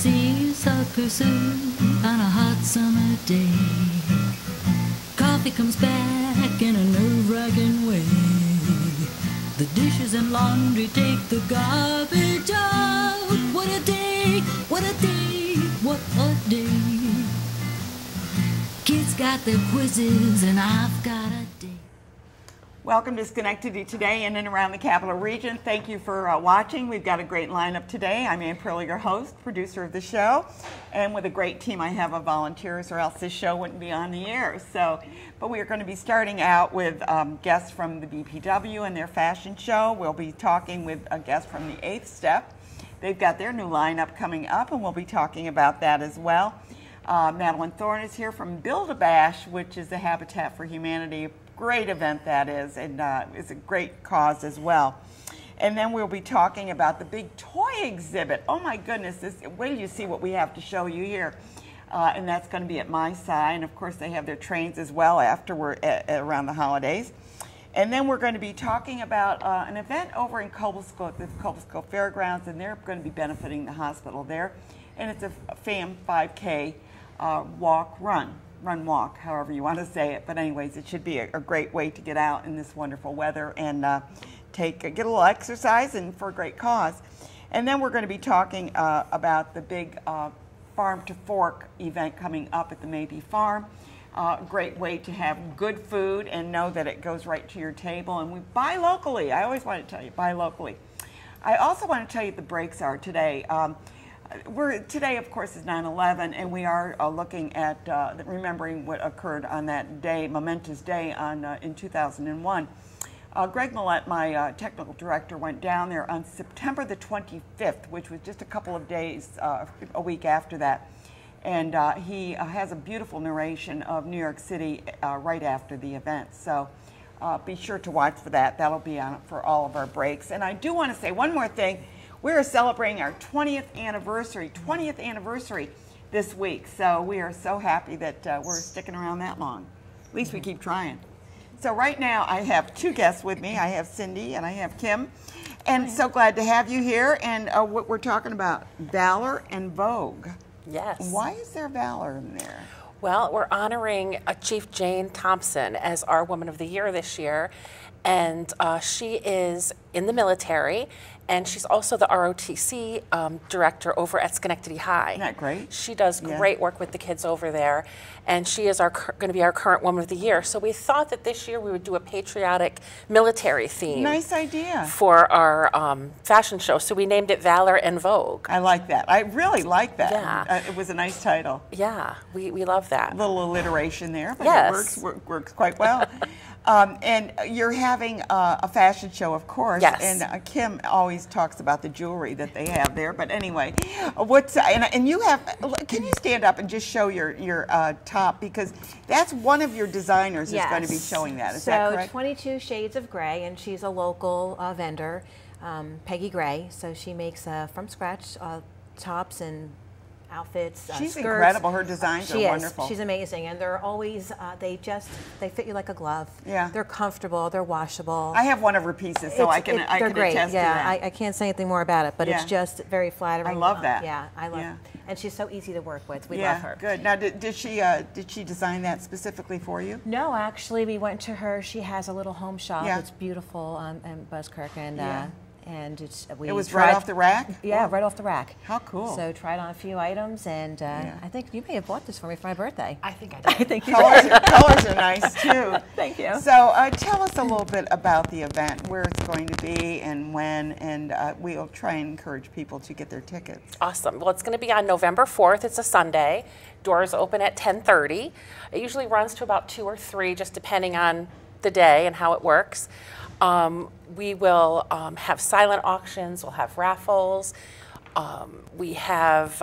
see you sucker soon on a hot summer day. Coffee comes back in a nerve-wracking way. The dishes and laundry take the garbage out. What a day, what a day, what a day. Kids got their quizzes and I've got a day. Welcome to Schenectady today in and around the Capital Region. Thank you for watching. We've got a great lineup today. I'm Ann Prilly, your host, producer of the show, and with a great team I have of volunteers, or else this show wouldn't be on the air. But we are going to be starting out with guests from the BPW and their fashion show. We'll be talking with a guest from the 8th Step. They've got their new lineup coming up, and we'll be talking about that as well. Madeline Thorne is here from Build-A-Bash, which is the Habitat for Humanity. Great event that is, and it's a great cause as well. And then we'll be talking about the big toy exhibit. Oh my goodness, wait till you see what we have to show you here. And that's going to be at my side, and of course they have their trains as well afterward around the holidays. And then we're going to be talking about an event over in Cobblescoat, the Cobblescoat Fairgrounds, and they're going to be benefiting the hospital there. And it's a FAM 5K run-walk, however you want to say it. But anyways, it should be a great way to get out in this wonderful weather and get a little exercise and for a great cause. And then we're going to be talking about the big Farm to Fork event coming up at the Maybe Farm. Great way to have good food and know that it goes right to your table. And we buy locally. I always want to tell you, buy locally. I also want to tell you the breaks are today. Today, of course, is 9/11, and we are looking at remembering what occurred on that day, momentous day in 2001. Greg Millett, my technical director, went down there on September the 25th, which was just a couple of days, a week after that. And he has a beautiful narration of New York City right after the event. So be sure to watch for that. That'll be on for all of our breaks. And I do want to say one more thing. We are celebrating our 20th anniversary this week. So we are so happy that we're sticking around that long. At least we keep trying. So right now I have two guests with me. I have Cindy and I have Kim. And so glad to have you here. And what we're talking about, Valor and Vogue. Yes. Why is there Valor in there? Well, we're honoring Chief Jane Thompson as our Woman of the Year this year. And she is in the military, and she's also the ROTC director over at Schenectady High. Isn't that great? She does great work with the kids over there, and she is going to be our current Woman of the Year. So we thought that this year we would do a patriotic military theme. Nice idea. For our fashion show. So we named it Valor and Vogue. I like that. I really like that. Yeah. It was a nice title. Yeah, we love that. A little alliteration there, but yes. It works quite well. And you're having a fashion show, of course. Yes. And Kim always talks about the jewelry that they have there. But anyway, and you have? Can you stand up and just show your top, because that's one of your designers is going to be showing that. Is that correct? So 22 Shades of Gray, and she's a local vendor, Peggy Gray. So she makes from scratch tops and outfits, She's skirts. incredible. Her designs are wonderful. She's amazing, and they're always they fit you like a glove. Yeah, they're comfortable. They're washable. I have one of her pieces, so I can great. attest to that. I can't say anything more about it, but it's just very flattering. I love that. Yeah, I love. And she's so easy to work with. We love her. Good. Now, did she design that specifically for you? No, actually, we went to her. She has a little home shop. It's beautiful in Buskirk, and it was right off the rack? Yeah, right off the rack. How cool. So tried on a few items, and I think you may have bought this for me for my birthday. I think I did. I think you colors are nice too. Thank you. So tell us a little bit about the event, where it's going to be and when, and we'll try and encourage people to get their tickets. Awesome. Well, it's going to be on November 4th. It's a Sunday. Doors open at 10:30. It usually runs to about 2 or 3, just depending on the day and how it works. We will have silent auctions, we'll have raffles, we have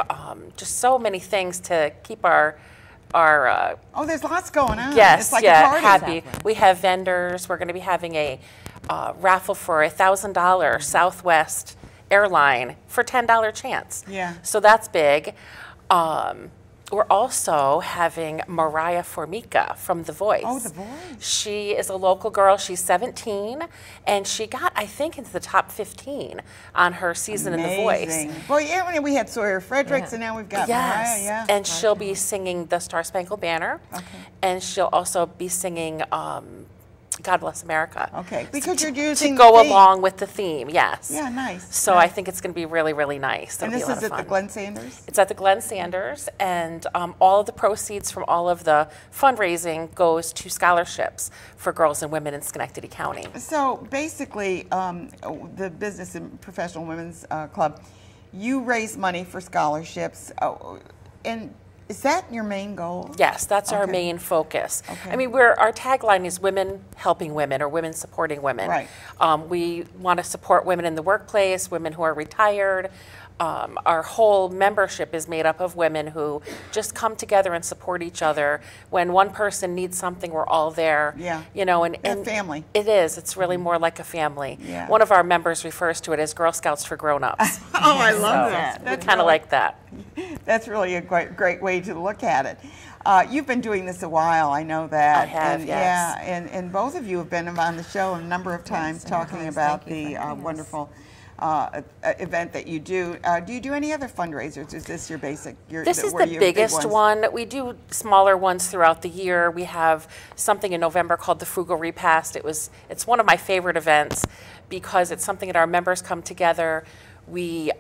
just so many things to keep our oh, there's lots going on. Yes, it's like a party. Happy. We have vendors. We're going to be having a raffle for a $1,000 Southwest airline for $10 chance. Yeah. So that's big. We're also having Mariah Formica from The Voice. Oh, The Voice. She is a local girl. She's 17, and she got, I think, into the top 15 on her season in The Voice. Well, yeah, we had Sawyer Fredericks, and now we've got Mariah. Yes, and she'll be singing the Star Spangled Banner, and she'll also be singing God Bless America. Okay, because you're using to go along with the theme, yes. Yeah, nice. So I think it's going to be really, really nice. And this is at the Glenn Sanders? It's at the Glenn Sanders, and all of the proceeds from all of the fundraising goes to scholarships for girls and women in Schenectady County. So basically, the Business and Professional Women's Club, you raise money for scholarships, and is that your main goal? Yes, that's our main focus. Okay. I mean, our tagline is women helping women, or women supporting women. Right. We want to support women in the workplace, women who are retired. Our whole membership is made up of women who just come together and support each other. When one person needs something, we're all there. Yeah. You know, and family. It is. It's really more like a family. Yeah. One of our members refers to it as Girl Scouts for grown-ups. Oh, I love that. We kind of like that. That's really a great way to look at it. You've been doing this a while, I know that. I have, and, yes. Yeah, and both of you have been on the show a number of times talking about the wonderful event that you do. Do you do any other fundraisers? Is this your basic? This is the biggest one. We do smaller ones throughout the year. We have something in November called the Frugal Repast. It's one of my favorite events because it's something that our members come together. We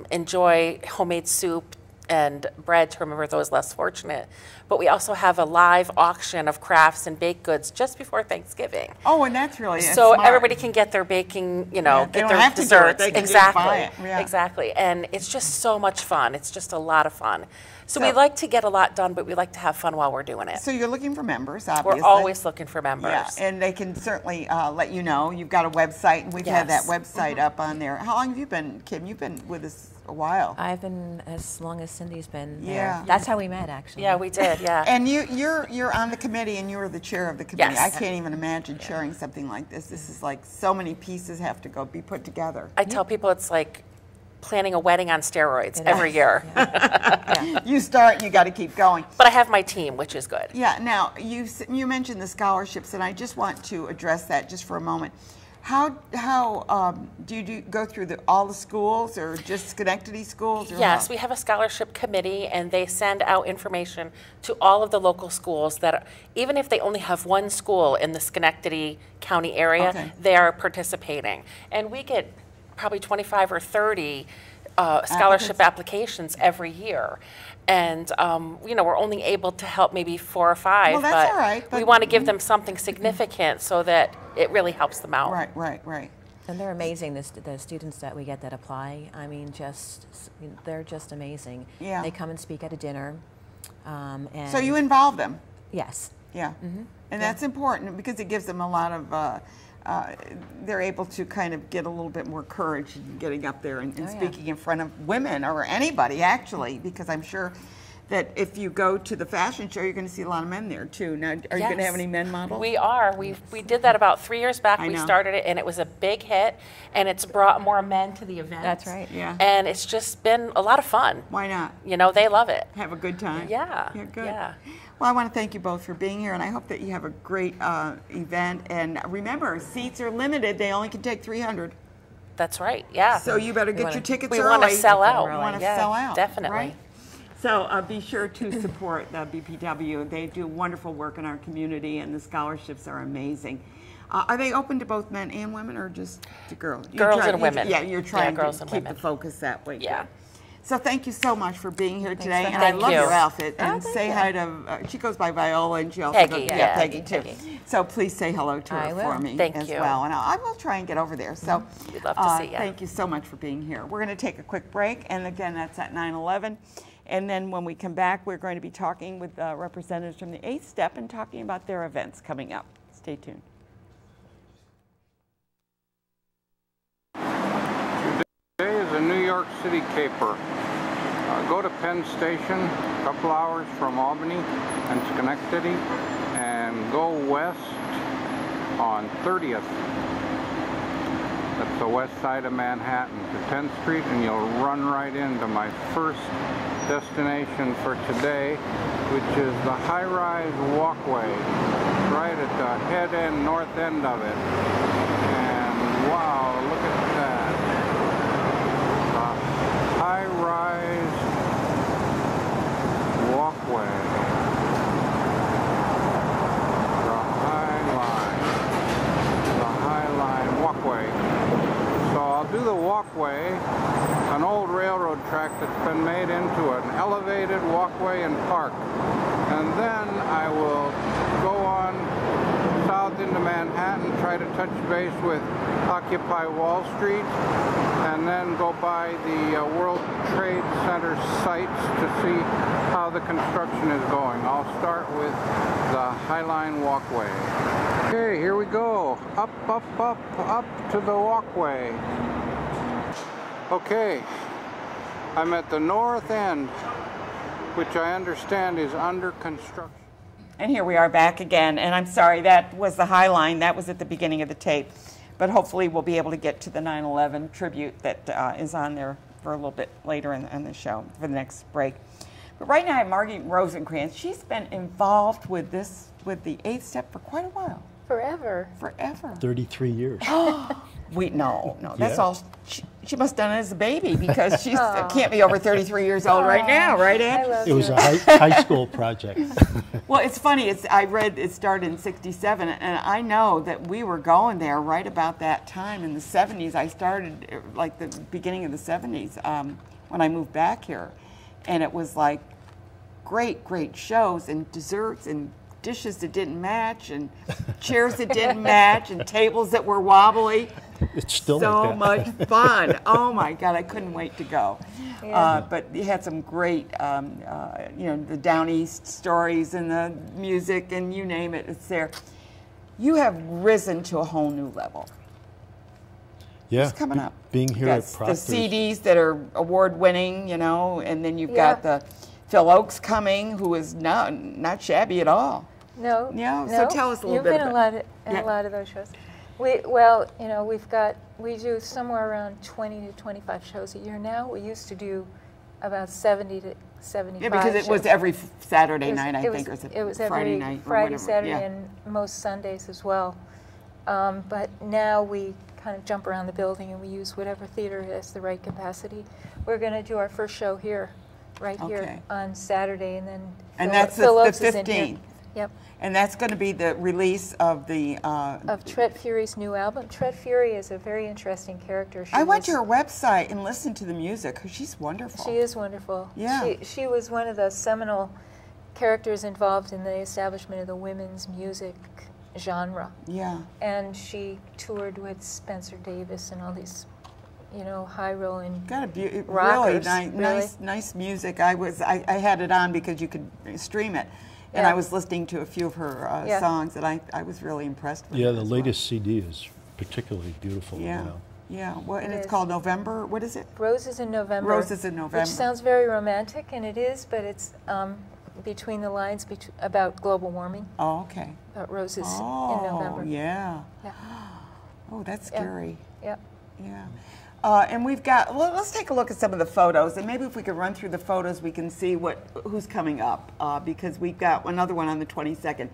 enjoy homemade soup and bread to remember those less fortunate. But we also have a live auction of crafts and baked goods just before Thanksgiving. Oh, and that's really so smart. Everybody can get their baking, you know, they get don't their have desserts. To do it. They can exactly. Just buy it. Yeah. Exactly. And it's just so much fun. It's just a lot of fun. So we like to get a lot done, but we like to have fun while we're doing it. So you're looking for members, obviously. We're always looking for members. Yeah, and they can certainly let you know. You've got a website, and we've had that website up on there. How long have you been, Kim? You've been with us a while. I've been as long as Cindy's been there. Yeah. That's how we met, actually. Yeah, we did, yeah. And you're on the committee, and you're the chair of the committee. Yes. I can't even imagine chairing something like this. This is like so many pieces have to be put together. I tell people it's like planning a wedding on steroids every year. You start and you got to keep going. But I have my team, which is good. Yeah. Now you mentioned the scholarships, and I just want to address that just for a moment. How do you go through all the schools, or just Schenectady schools? Or yes, we have a scholarship committee, and they send out information to all of the local schools that, even if they only have one school in the Schenectady County area, they are participating. And we get probably 25 or 30 scholarship applications every year. And, you know, we're only able to help maybe 4 or 5, well, that's all right, but we want to give them something significant so that it really helps them out. Right. And they're amazing, the students that we get that apply. I mean, they're just amazing. Yeah. They come and speak at a dinner. And so you involve them? Yes. Yeah. And that's important because it gives them a lot of, they're able to kind of get a little bit more courage in getting up there and speaking in front of women, or anybody actually, because I'm sure that if you go to the fashion show, you're going to see a lot of men there too. Now, are you going to have any men models? We are. We did that about 3 years back. We started it, and it was a big hit, and it's brought more men to the event. That's right. Yeah. And it's just been a lot of fun. Why not? You know, they love it. Have a good time. Yeah. Yeah, good. Yeah. Well, I want to thank you both for being here, and I hope that you have a great event. And remember, seats are limited. They only can take 300. That's right, yeah. So you better get your tickets early. early. We want to sell out. We want to sell out. Definitely. Right? So be sure to support the BPW. They do wonderful work in our community, and the scholarships are amazing. Are they open to both men and women, or just to girls? Girls and women. Yeah, you're trying girls to and keep women. the focus that way. Yeah. Good. So thank you so much for being here today, and Thank I love you. your outfit. And thank say you. hi to, she goes by Viola, and she also Peggy, goes, yeah, Peggy too. Peggy. So please say hello to her I will. for me Thank as you. well, and I will try and get over there. So We'd love to see you. Thank you so much for being here. We're going to take a quick break, and again, that's at 9:11. And then when we come back, we're going to be talking with representatives from the 8th Step and talking about their events coming up. Stay tuned. Today is a New York City caper. Go to Penn Station, a couple hours from Albany and Schenectady, and go west on 30th. The the west side of Manhattan to 10th Street, and you'll run right into my first destination for today, which is the high-rise walkway, right at the head end, north end of it. And wow, look at that. The high-rise walkway. Do the walkway, an old railroad track that's been made into an elevated walkway and park. And then I will go on south into Manhattan, try to touch base with Occupy Wall Street, and then go by the World Trade Center sites to see how the construction is going. I'll start with the High Line walkway. Okay, here we go. Up, up, up, up to the walkway. Okay, I'm at the north end, which I understand is under construction. And here we are back again, and I'm sorry, that was the High Line. That was at the beginning of the tape. But hopefully we'll be able to get to the 9/11 tribute that is on there for a little bit later in the show, for the next break. But right now I have Margie Rosencrantz. She's been involved with this, with the 8th Step for quite a while. Forever. Forever. 33 years. No, that's Yeah. all. She must have done it as a baby, because she can't be over 33 years old right now, right, Ed? I love It was you. a high school project. Well, it's funny. I read it started in '67, and I know that we were going there right about that time in the '70s. I started like the beginning of the '70s when I moved back here, and it was like great shows and desserts and dishes that didn't match and chairs that didn't match and tables that were wobbly. It's still So like that. much fun. Oh my God, I couldn't wait to go. Yeah. But you had some great, the Down East stories and the music and you name it, it's there. You have risen to a whole new level. Yeah, It's coming up. being You here got at Proctor's. the CDs that are award-winning, and then you've got the Phil Oakes coming, who is not shabby at all. No. Yeah, no. so tell us a little You've bit been about in Yeah. a lot of those shows. We do somewhere around 20 to 25 shows a year now. We used to do about 70 to 75 Yeah, because it was shows. every Saturday It was- night, I it think, was, or it was Friday every night or Friday, whatever. Saturday, Yeah. and most Sundays as well. But now we kind of jump around the building and we use whatever theater has the right capacity. We're going to do our first show here, right Okay. here on Saturday, and then And Phil- that's Phil the Oakes is in here. 15th. Yep. And that's going to be the release of the. Of Tret Fury's new album. Tret Fury is a very interesting character. I went to her website and listened to the music, because she's wonderful. She is wonderful. Yeah. She was one of the seminal characters involved in the establishment of the women's music genre. Yeah. And she toured with Spencer Davis and all these, high rolling. Got really rockers, nice music. I had it on because you could stream it, and Yeah. I was listening to a few of her Yeah. songs, and I was really impressed with Yeah, it the as well. latest CD is particularly beautiful. Yeah. Now. Yeah. Well, and It it's is. called November. What is it? Roses in November. Roses in November. Which sounds very romantic, and it is, but it's between the lines about global warming, Oh, okay. about roses Oh, in November. yeah. Yeah. Oh, that's Yeah. scary. Yep. Yeah. And we've got, let's take a look at some of the photos, and maybe if we could run through the photos, we can see who's coming up, because we've got another one on the 22nd.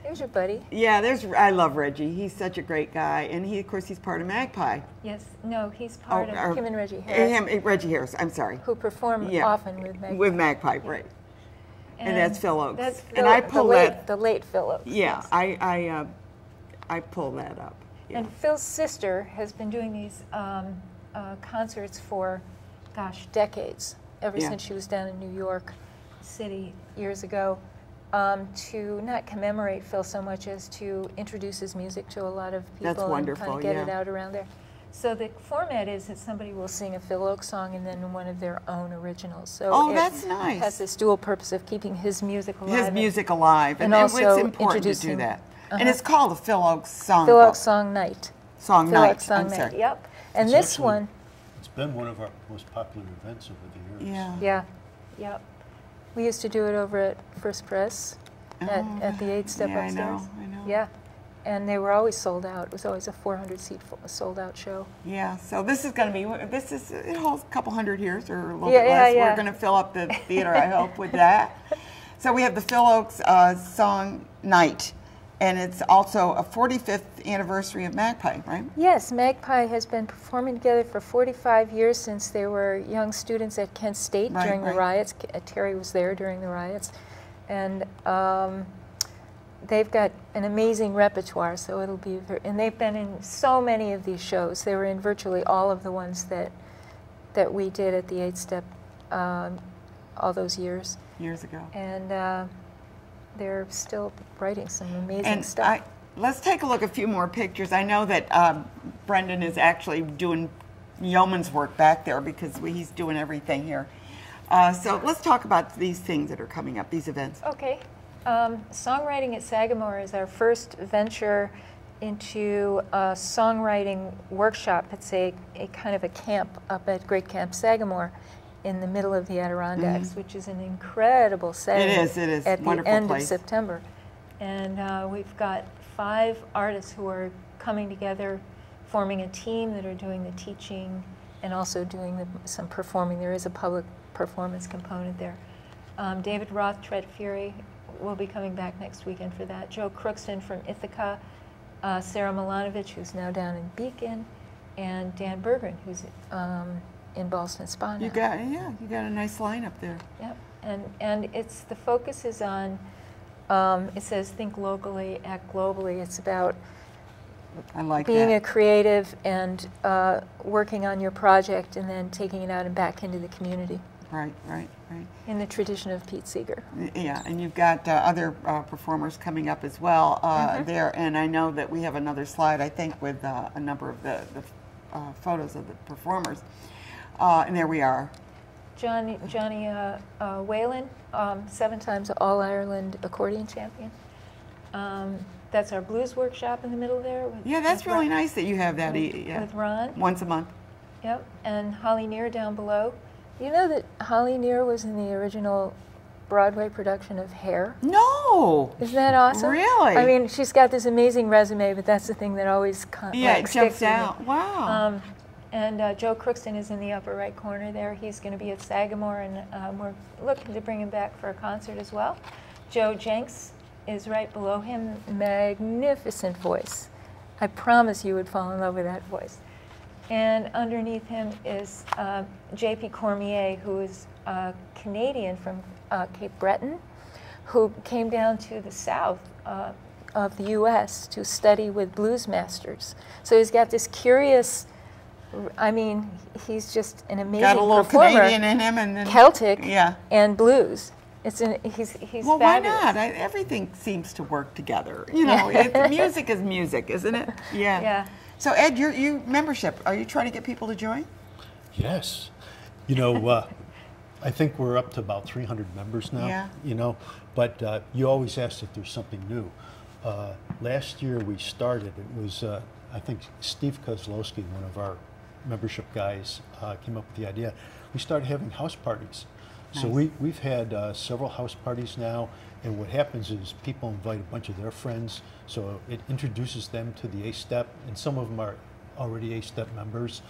There's your buddy. Yeah, I love Reggie. He's such a great guy, and of course, he's part of Magpie. Yes. No, he's part or- of him and Reggie Harris, Reggie Harris, I'm sorry. who perform Yeah. often with Meg. With Magpie, right. And that's Phil Oakes. That's And I Phil- pulled the late Phil Oakes. Yeah, yes. I pulled that up. Yeah. And Phil's sister has been doing these concerts for, decades, ever Yeah. since she was down in New York City years ago, to not commemorate Phil so much as to introduce his music to a lot of people That's and wonderful, kind of get it yeah. out around there. So the format is that somebody will sing a Phil Oakes song and then one of their own originals. So Oh, it that's nice. has this dual purpose of keeping his music alive. His music alive, and and also it's important to do introducing- that. And Uh-huh. it's called a Phil Oakes song. Phil Oakes Song Night. Song Phil night. Oakes Song I'm Night. sorry. Yep. And It's this actually- one, It's been one of our most popular events over the years. Yeah. yeah, yep. We used to do it over at First Press at the 8 Step yeah, I upstairs. know. Yeah, and they were always sold out. It was always a 400-seat sold out show. Yeah, so this is going to be, it holds a couple hundred here, or a little Yeah, bit yeah, less. yeah. We're going to fill up the theater, I hope, with that. So we have the Phil Oakes Song Night, and it's also a 45th anniversary of Magpie, right? Yes, Magpie has been performing together for 45 years since they were young students at Kent State during the riots. Terry was there during the riots. And they've got an amazing repertoire, so it'll be, and they've been in so many of these shows. They were in virtually all of the ones that we did at the 8-Step all those years. Years ago. And they're still writing some amazing stuff. Let's take a look at a few more pictures. I know that Brendan is actually doing yeoman's work back there because he's doing everything here. So let's talk about these things that are coming up, these events. Okay. Songwriting at Sagamore is our first venture into a songwriting workshop. It's a kind of a camp up at Great Camp Sagamore in the middle of the Adirondacks, which is an incredible setting. It is. At Wonderful the end place. of September. And we've got 5 artists who are coming together, forming a team that are doing the teaching and also doing some performing. There is a public performance component there. David Roth, Tread Fury, will be coming back next weekend for that. Joe Crookston from Ithaca, Sarah Milanovic, who's now down in Beacon, and Dan Berggren, who's in Ballston Spa now. You got a nice lineup there. Yep, and the focus is on, it says think locally, act globally. It's about being a creative and working on your project and then taking it out and back into the community. Right. In the tradition of Pete Seeger. Yeah, and you've got other performers coming up as well there, and I know that we have another slide, I think, with a number of the photos of the performers. And there we are. Johnny Whalen, 7 times All-Ireland accordion champion. That's our blues workshop in the middle there. Yeah, that's really nice that you have that. With Ron. Once a month. Yep, and Holly Neer down below. You know that Holly Neer was in the original Broadway production of Hair? No! Isn't that awesome? Really? I mean, she's got this amazing resume, but that's the thing that always it jumps out. Wow. And Joe Crookston is in the upper right corner there. He's going to be at Sagamore, and we're looking to bring him back for a concert as well. Joe Jenks is right below him. Magnificent voice. I promise you would fall in love with that voice. And underneath him is J.P. Cormier, who is Canadian from Cape Breton, who came down to the south of the U.S. to study with blues masters. So he's got this curious, I mean, he's just an amazing performer. Got a little Canadian in him, and then Celtic and blues. He's well, fabulous. Why not? Everything seems to work together. You know, music is music, isn't it? Yeah. Yeah. So Ed, your membership, are you trying to get people to join? Yes. You know, I think we're up to about 300 members now. Yeah. You know, but you always ask if there's something new. Last year we started, it was, I think Steve Kozlowski, one of our membership guys, came up with the idea. We started having house parties. Nice. So we've had several house parties now, and what happens is people invite a bunch of their friends, so it introduces them to the 8-Step, and some of them are already 8-Step members,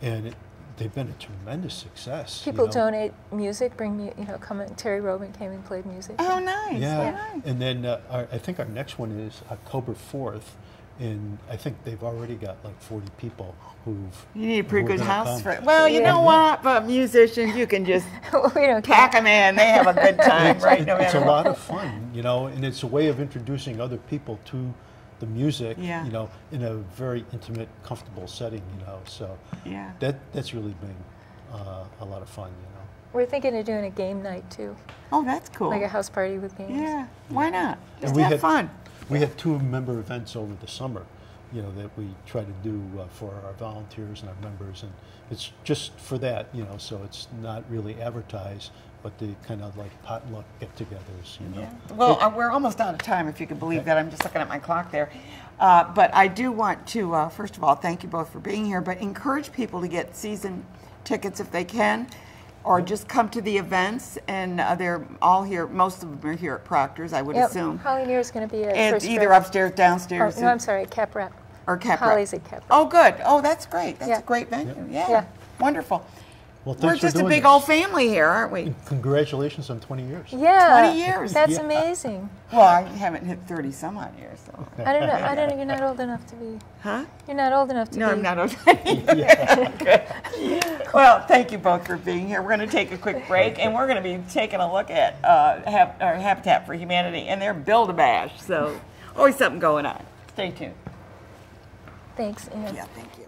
and they've been a tremendous success. People donate music, come in. Terry Robin came and played music. Oh, nice. Yeah, nice. And then I think our next one is October 4th, and I think they've already got like 40 people who've. You need a pretty good house for it. Well, you know what? But musicians, you can just pack them in. They have a good time, right? It's a lot of fun, you know, and it's a way of introducing other people to the music, you know, in a very intimate, comfortable setting, you know. So that's really been a lot of fun, you know. We're thinking of doing a game night too. Oh, that's cool. Like a house party with games. Yeah, why not? Just have fun. We had 2 member events over the summer, you know, that we try to do for our volunteers and our members, and it's just for that, you know, so it's not really advertised, but the kind of like potluck get-togethers, you know. Yeah. Well, we're almost out of time, if you can believe that. I'm just looking at my clock there. But I do want to, first of all, thank you both for being here, but encourage people to get season tickets if they can. or just come to the events, and they're all here. Most of them are here at Proctor's, I would assume. Holly Near is going to be at And First either Grade. upstairs, downstairs. Oh, no, I'm sorry, Cap Rep. Or Cap Holly's Rep. at Cap Rep. Oh, good. Oh, that's great. That's Yeah. a great venue. Yeah. Yeah. Wonderful. Well, We're thanks for just a doing big this. old family here, aren't we? Congratulations on 20 years. Yeah. 20 years. That's Yeah. amazing. Well, I haven't hit 30 some odd years, so. I don't know. You're not old enough to be. Huh? You're not old enough to No, be. I'm not okay. Good. Well, thank you both for being here. We're going to take a quick break, and we're going to be taking a look at Habitat for Humanity and their Build-A-Bash. So, always something going on. Stay tuned. Thanks, Ann. Yeah, thank you.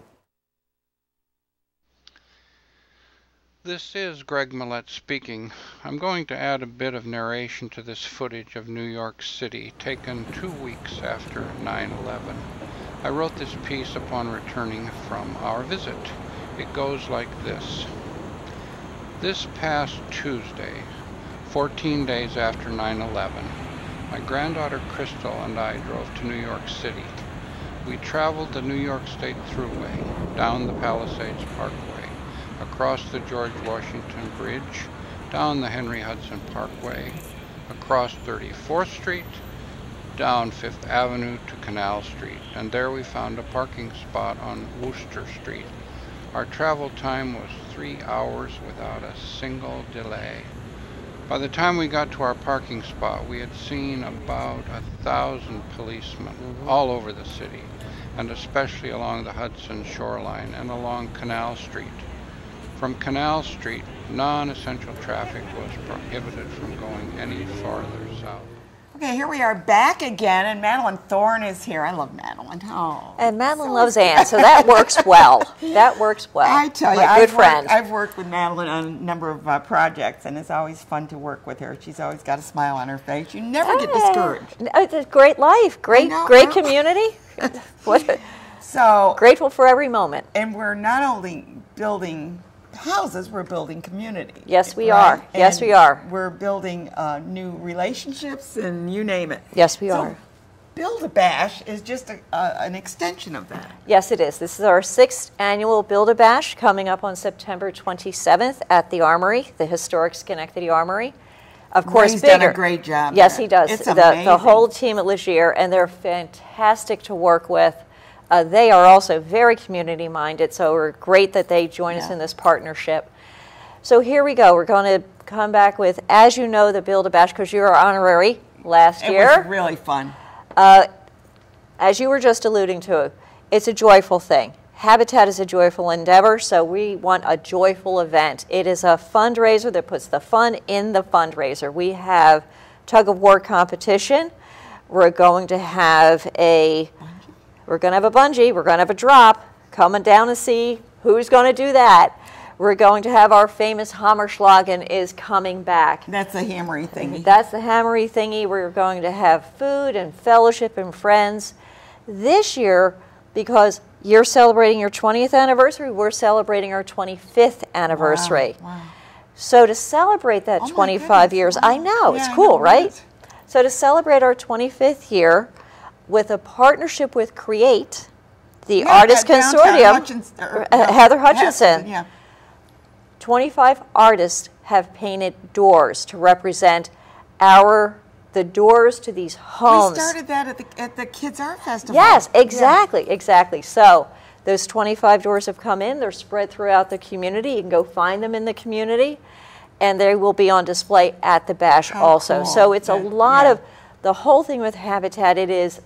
This is Greg Millett speaking. I'm going to add a bit of narration to this footage of New York City, taken 2 weeks after 9/11. I wrote this piece upon returning from our visit. It goes like this. This past Tuesday, 14 days after 9/11, my granddaughter Crystal and I drove to New York City. We traveled the New York State Thruway, down the Palisades Parkway, across the George Washington Bridge, down the Henry Hudson Parkway, across 34th Street, down 5th Avenue to Canal Street, and there we found a parking spot on Wooster Street. Our travel time was 3 hours without a single delay. By the time we got to our parking spot, we had seen about 1,000 policemen all over the city, and especially along the Hudson shoreline and along Canal Street. From Canal Street, non-essential traffic was prohibited from going any farther south. Okay, here we are back again, and Madeline Thorne is here. I love Madeline. Oh, And Madeline loves Ann, so that works well. That works well. I tell you, My good friend. I've worked with Madeline on a number of projects, and it's always fun to work with her. She's always got a smile on her face. You never get discouraged. It's a great life, great know, great huh? community. What, So, grateful for every moment. and we're not only building houses, we're building community. Yes, we right? are. Yes, And we are. We're building new relationships, and you name it. Yes, we So, are. Build-A-Bash is just an extension of that. Yes, it is. This is our 6th annual Build-A-Bash coming up on September 27th at the Armory, the historic Schenectady Armory. Of course, Ray's bigger. done a great job. Yes, there. he does. It's The amazing. whole team at Legier, and they're fantastic to work with. They are also very community-minded, so we're great that they join us Yeah. in this partnership. So here we go. We're going to come back with, as you know, the Build-A-Bash, because you were honorary last It year. was really fun. As you were just alluding to, it's a joyful thing. Habitat is a joyful endeavor, so we want a joyful event. It is a fundraiser that puts the fun in the fundraiser. We have tug of war competition. We're going to have a bungee. We're going to have a drop. Coming down to see who's going to do that. We're going to have our famous Hammerschlagen is coming back. That's a hammery thingy. That's the hammery thingy. We're going to have food and fellowship and friends. This year, because you're celebrating your 20th anniversary, we're celebrating our 25th anniversary. Wow. So to celebrate that Oh my 25 goodness, years, wow. I know, it's Yeah, I cool, know, it right? is. So to celebrate our 25th year with a partnership with Create, the Yeah, Artist at downtown Consortium, Heather Hutchinson, Yeah. 25 artists have painted doors to represent the doors to these homes. We started that at the Kids Art Festival. Yes, exactly, exactly. So those 25 doors have come in. They're spread throughout the community. You can go find them in the community, and they will be on display at the bash also. cool. So it's a lot Yeah. of, the whole thing with Habitat, it is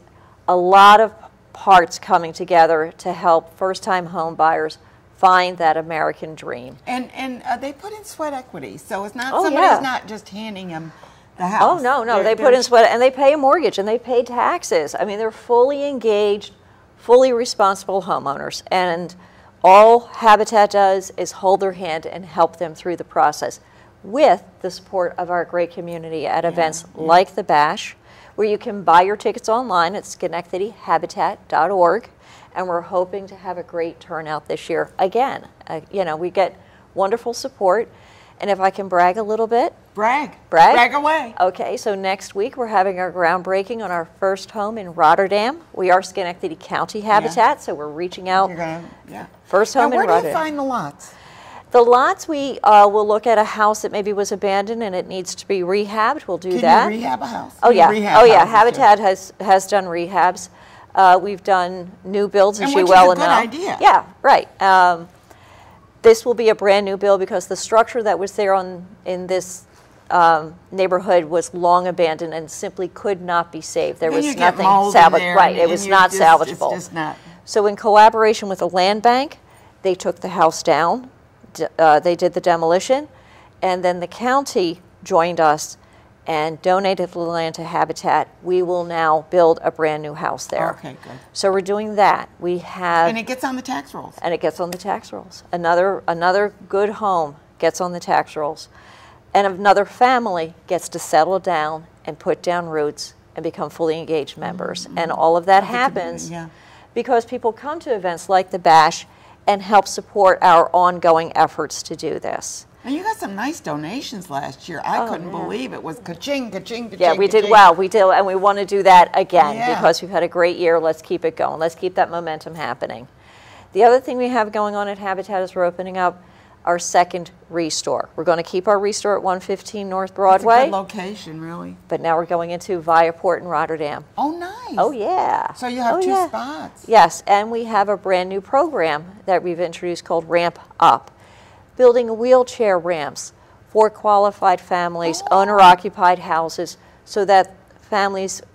a lot of parts coming together to help first-time home buyers find that American dream. And they put in sweat equity, so it's not Oh, somebody's yeah. not just handing them the Oh, house. no, They're- they put in they're- sweat, and they pay a mortgage, and they pay taxes. I mean, they're fully engaged, fully responsible homeowners, and all Habitat does is hold their hand and help them through the process with the support of our great community at events like the Bash, where you can buy your tickets online at SchenectadyHabitat.org, and we're hoping to have a great turnout this year. Again, we get wonderful support, and if I can brag a little bit, Brag away. Okay, so next week we're having our groundbreaking on our first home in Rotterdam. We are Schenectady County Habitat, so we're reaching out. You're gonna, yeah. First Now, home in where do you Rotterdam. find the lots? The lots, we will look at a house that maybe was abandoned and it needs to be rehabbed. We'll do that. Can you rehab a house? Oh, yeah. Rehab Oh, yeah. houses, too. Habitat has done rehabs. We've done new builds, as And you which well is a know. good idea. Yeah, right. This will be a brand new build because the structure that was there in this neighborhood was long abandoned and simply could not be saved. There Then was you get nothing mold in salvageable. there Right, and- it and was you not just- salvageable. It's just not. So in collaboration with the land bank, they took the house down, they did the demolition, and then the county joined us and donated the land to Habitat. We will now build a brand new house there. Okay, good. So we're doing that. We have, And it gets on the tax rolls. and it gets on the tax rolls. Another good home gets on the tax rolls. And another family gets to settle down and put down roots and become fully engaged members. And all of that Of the happens community, yeah. because people come to events like the Bash and help support our ongoing efforts to do this. And you got some nice donations last year. I couldn't believe it was ka-ching, ka-ching, ka-ching. Yeah, we did ka-ching. well. We did, and we want to do that again Yeah. because we've had a great year. Let's keep it going. Let's keep that momentum happening. The other thing we have going on at Habitat is we're opening up our second Restore. We're going to keep our Restore at 115 North It's a Broadway, good location, really. but now we're going into Viaport and Rotterdam. Oh, nice. Oh, yeah. So you have Oh, two yeah. spots. Yes, and we have a brand new program that we've introduced called Ramp Up, building wheelchair ramps for qualified families, Oh. owner-occupied houses, so that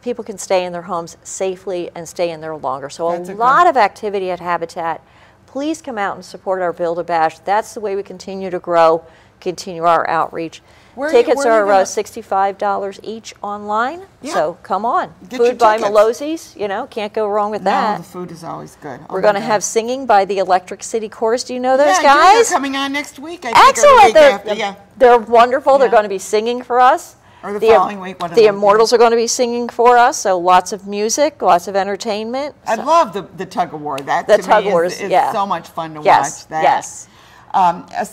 people can stay in their homes safely and stay in there longer. So That's a a good- lot of activity at Habitat. Please come out and support our Build-A-Bash. That's the way we continue to grow, continue our outreach. Tickets where are you are gonna- $65 each online, Yeah. so come on. Get your Food by tickets. Malozzi's, can't go wrong with No, that. the food is always good. Oh, We're my going to God. have singing by the Electric City Chorus. Do you know those Yeah, guys? they're coming on next week. I think, or the Excellent. week after, yeah. They're wonderful. They're Yeah. going to be singing for us. Or the following week, one of The them, Immortals are going to be singing for us, so lots of music, lots of entertainment. I love the tug of war. That The to tug me wars, is yeah. so much fun to Yes, watch. That. yes.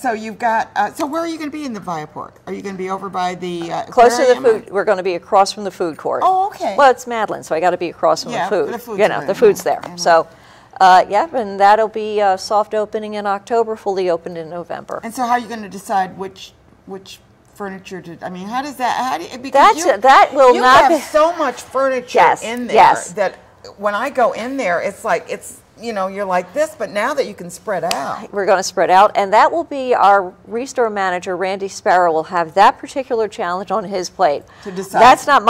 So you've got. So where are you going to be in the Viaport? Are you going to be over by the Close to the aquarium? food. We're going to be across from the food court. Oh, okay. Well, it's Madeline, so I got to be across from Yeah, the food. the food's the there, food's yeah. there. Mhm. So, and that'll be soft opening in October, fully opened in November. And so how are you going to decide which furniture to? I mean, how does that? How do you, because That will you not have be. so much furniture Yes, in there yes. that when I go in there, it's like you're like this, but now that you can spread out. We're going to spread out, and that will be our Restore manager, Randy Sparrow, will have that particular challenge on his plate. To decide. That's not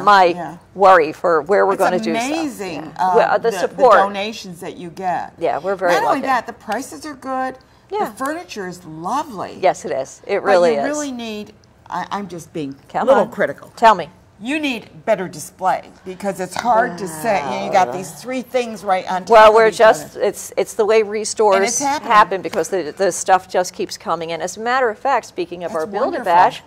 my Yeah. worry for where we're It's going to do amazing stuff. Yeah. The support. the donations that you get. Yeah, we're very Not only lucky. that, the prices are good. Yeah. The furniture is lovely. Yes, it is. It But really you is. really need. I'm just being a Come little on. critical. Tell me. You need better display because it's hard to say. You got these three things right on top. Well, of we're each just, other. it's the way restores And it's happening. happen because the stuff just keeps coming in. As a matter of fact, speaking of That's our wonderful. Build-A-Bash,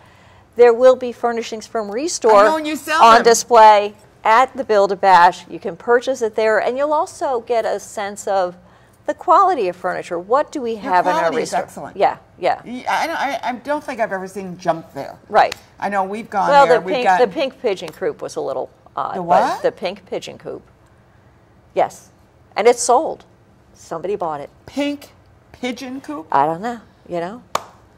there will be furnishings from Restore I know, and you sell on them. display at the Build-A-Bash. You can purchase it there, and you'll also get a sense of the quality of furniture. What do we have in our quality is Restore? excellent. Yeah, yeah, I don't think I've ever seen junk there. right. I know we've gone Well, there. the pink pigeon coop was a little odd. The but what? The pink pigeon coop. Yes, and it's sold. Somebody bought it. pink pigeon coop. I don't know.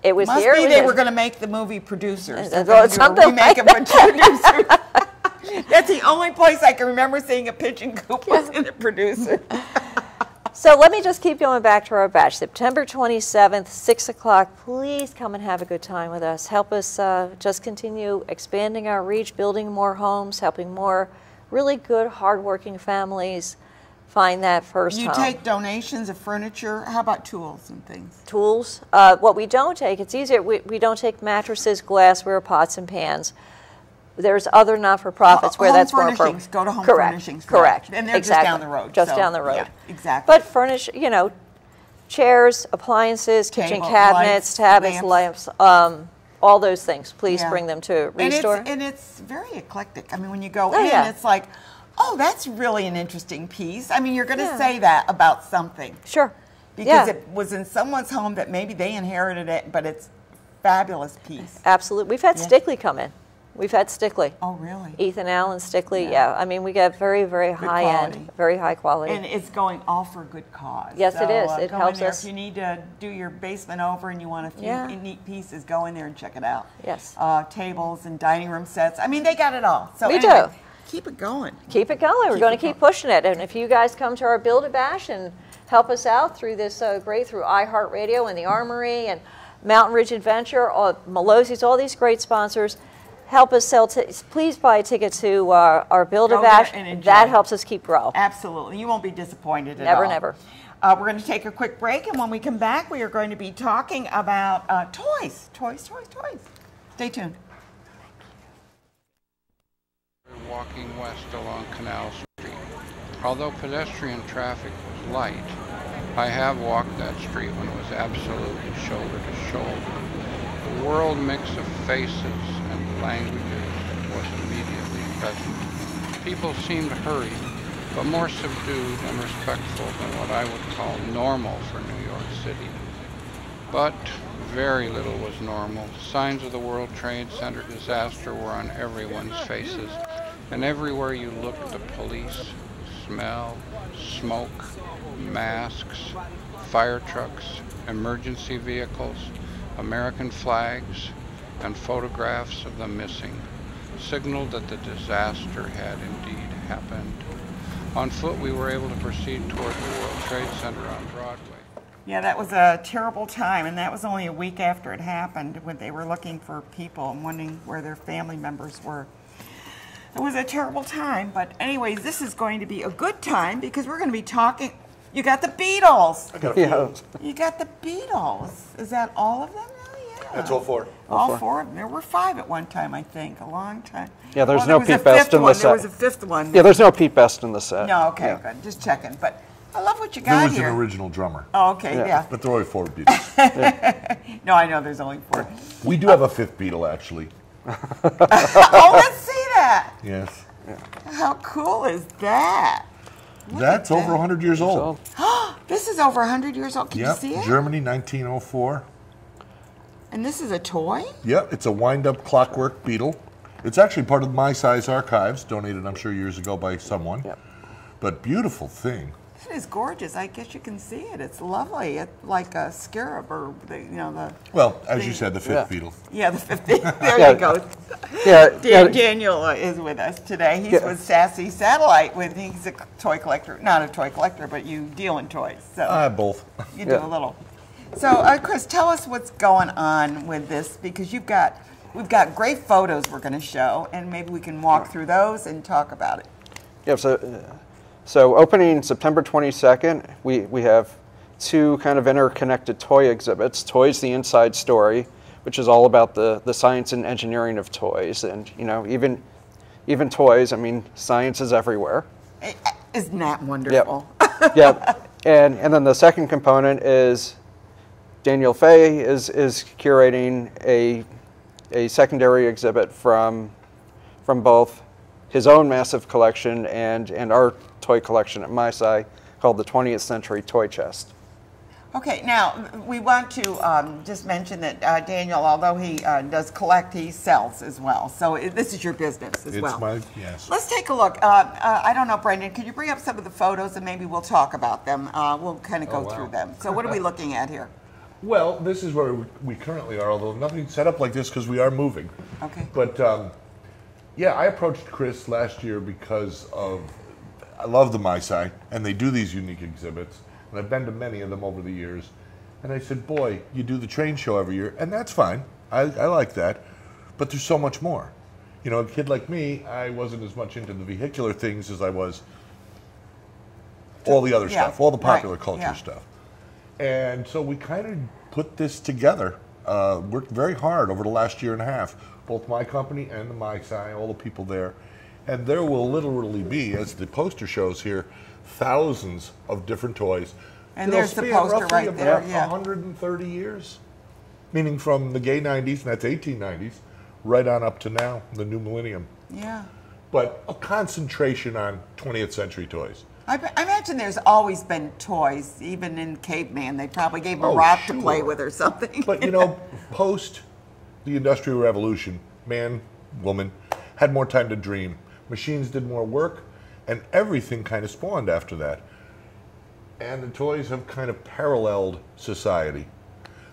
It was Must here. be we they did- were going to make the movie Producers. Well, They're gonna do a something remake like of Producers. That's the only place I can remember seeing a pigeon coop was in the Producers. So let me just keep going back to our bash. September 27th, 6 o'clock. Please come and have a good time with us. Help us just continue expanding our reach, building more homes, helping more really good, hardworking families find that first You home. take donations of furniture. How about tools and things? Tools. What we don't take, it's easier, we don't take mattresses, glassware, pots and pans. There's other not-for-profits where Home that's more furnishings. Go to Home correct, Furnishings. Correct. And they're exactly. just down the road. Just so, down the road. Yeah, exactly. But furnish, chairs, appliances, kitchen Table, cabinets, lights, tablets, lamps, all those things. Please Yeah. bring them to And Restore. it's very eclectic. I mean, when you go Oh, in, yeah. it's like, oh, that's really an interesting piece. I mean, you're going to Yeah. say that about something. Sure. Because Yeah. it was in someone's home that maybe they inherited it, but it's a fabulous piece. Absolutely. We've had Yeah. Stickley come in. We've had Stickley. Oh, really? Ethan Allen, Stickley, yeah. I mean, we got very, very high quality. end, very high quality. And it's going all for a good cause. Yes, so, it is. It go helps in there. us. If you need to do your basement over and you want a few Yeah. neat pieces, go in there and check it out. Yes. Tables and dining room sets. I mean, they got it all. So We anyway, do. Keep it going. Keep it going. We're going to keep pushing it. And if you guys come to our Build-A-Bash and help us out through this through iHeartRadio and the Armory and Mountain Ridge Adventure, Malosi's, all these great sponsors, help us sell, please buy a ticket to our Build-A-Bash. and enjoy. That helps us keep growing. Absolutely. You won't be disappointed at all. Never. We're going to take a quick break, and when we come back, we are going to be talking about toys. Toys. Stay tuned. Walking west along Canal Street. Although pedestrian traffic was light, I have walked that street when it was absolutely shoulder to shoulder. The world mix of faces and languages was immediately present. People seemed hurried, but more subdued and respectful than what I would call normal for New York City. But very little was normal. Signs of the World Trade Center disaster were on everyone's faces, and everywhere you looked, the police, smell, smoke, masks, fire trucks, emergency vehicles, American flags, and photographs of the missing signaled that the disaster had indeed happened. On foot, we were able to proceed toward the World Trade Center on Broadway. Yeah, that was a terrible time, and that was only a week after it happened when they were looking for people and wondering where their family members were. It was a terrible time, but anyways, this is going to be a good time because we're going to be talking. You got the Beatles. I got a few. You got the Beatles. Is that all of them? Oh, yeah. That's all four. All four of them. There were 5 at one time, I think, a long time. Yeah, there's there no was a Pete Best fifth in the one. set. There was a 5th one. Yeah, there's no Pete Best in the set. No, okay, Yeah. good. Just checking. But I love what you There got was here. an original drummer. Oh, okay, yeah. But there were only 4 Beatles. No, I know there's only 4. We do have a 5th Beatle, actually. Oh, let's see that. Yes. How cool is that? That's over 100 years old. This is over 100 years old. Can you see it? Germany, 1904. And this is a toy? Yep, it's a wind-up clockwork Beetle. It's actually part of My Size Archives, donated, I'm sure, years ago by someone. Yep. But beautiful thing. It is gorgeous. I guess you can see it. It's lovely. It's like a scarab or, the... Well, as you said, the 5th Beatle. Yeah, the 50th. There you go. Yeah, Daniel is with us today. He's with Sassy Satellite. He's a toy collector. Not a toy collector, but you deal in toys. So Both. you do a little. So, Chris, tell us what's going on with this, because we've got great photos we're going to show, and maybe we can walk through those and talk about it. Yeah, so opening September 22nd, we have 2 kind of interconnected toy exhibits. Toys, the Inside Story, which is all about the science and engineering of toys. And, even toys, I mean, science is everywhere. Isn't that wonderful? Yep. Yep. And then the second component is Daniel Fay is curating a secondary exhibit from both his own massive collection and our toy collection at MySci called the 20th Century Toy Chest. Okay, now we want to just mention that Daniel, although he does collect, he sells as well. So this is your business as well. Yes. Let's take a look. I don't know, Brendan, could you bring up some of the photos and maybe we'll talk about them? We'll kind of go through them. So what are we looking at here? Well, this is where we currently are, although nothing's set up like this because we are moving. Okay. But yeah, I approached Chris last year because I love the MySci, and they do these unique exhibits, and I've been to many of them over the years. And I said, boy, you do the train show every year, and that's fine. I like that. But there's so much more. A kid like me, I wasn't as much into the vehicular things as I was all the other stuff, all the popular culture stuff. And so we kind of put this together, worked very hard over the last year and a half, both my company and the MySci, all the people there. And there will literally be, as the poster shows here, thousands of different toys. And there's the poster right there, yeah. 130 years, meaning from the gay 90s, and that's 1890s, right on up to now, the new millennium. Yeah. But a concentration on 20th century toys. I imagine there's always been toys, even in caveman. They probably gave him a rock to play with or something. But post the Industrial Revolution, man woman, had more time to dream. Machines did more work, and everything kind of spawned after that. And the toys have kind of paralleled society.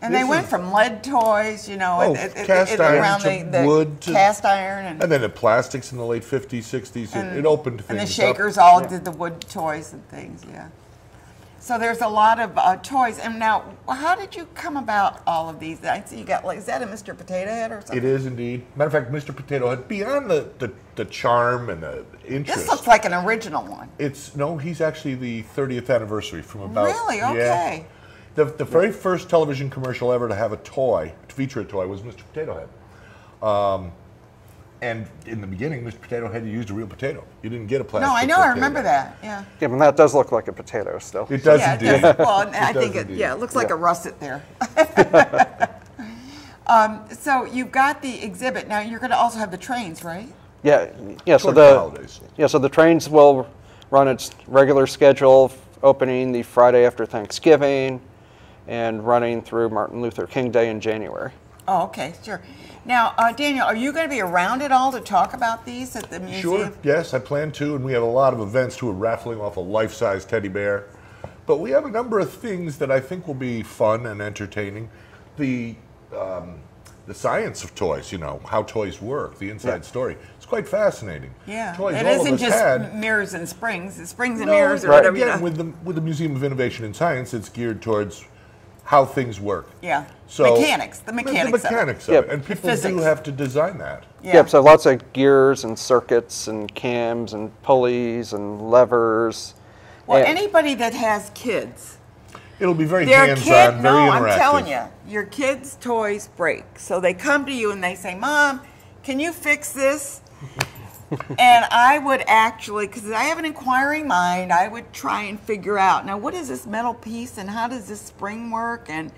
And they went from lead toys, you know, cast iron around to the wood to cast iron, and then the plastics in the late 50s, 60s. It opened things and the up. Shakers all did the wood toys and things, yeah. So there's a lot of toys. And now, how did you come about all of these? I see you got, like, is that a Mr. Potato Head or something? It is indeed. Matter of fact, Mr. Potato Head, beyond the charm and the interest. This looks like an original one. No, he's actually the 30th anniversary from about. Really? Okay. Yeah. The very first television commercial ever to have a toy, to feature a toy, was Mr. Potato Head. And in the beginning, Mr. Potato Head, you used a real potato. You didn't get a plastic. No, I know. potato. I remember that. Yeah. Yeah, but that does look like a potato still. It does Yeah, indeed. it does. Well, I think indeed. it looks like a russet there. So you've got the exhibit. Now you're going to also have the trains, right? Yeah. So Toward the holidays. so the trains will run its regular schedule, opening the Friday after Thanksgiving, and running through Martin Luther King Day in January. Oh, okay, sure. Now, Daniel, are you going to be around at all to talk about these at the museum? Sure, yes, I plan to, and we have a lot of events too. We're raffling off a life-size teddy bear. But we have a number of things that I think will be fun and entertaining. The science of toys, you know, how toys work, the inside story. It's quite fascinating. Yeah, Toys it all of isn't us just had. mirrors and springs. It's springs and No, mirrors or right, whatever, you again, know. with the Museum of Innovation and Science, it's geared towards how things work. Yeah, So mechanics, the mechanics the mechanics of it. of it. And people do physics. have to design that. Yeah. Yep, so lots of gears and circuits and cams and pulleys and levers. Well, And- anybody that has kids, It'll be very their hands-on, kid, very no, interactive. I'm telling you, your kids' toys break. So they come to you and they say, Mom, can you fix this? And I would actually, because I have an inquiring mind, I would try and figure out, now what is this metal piece and how does this spring work? And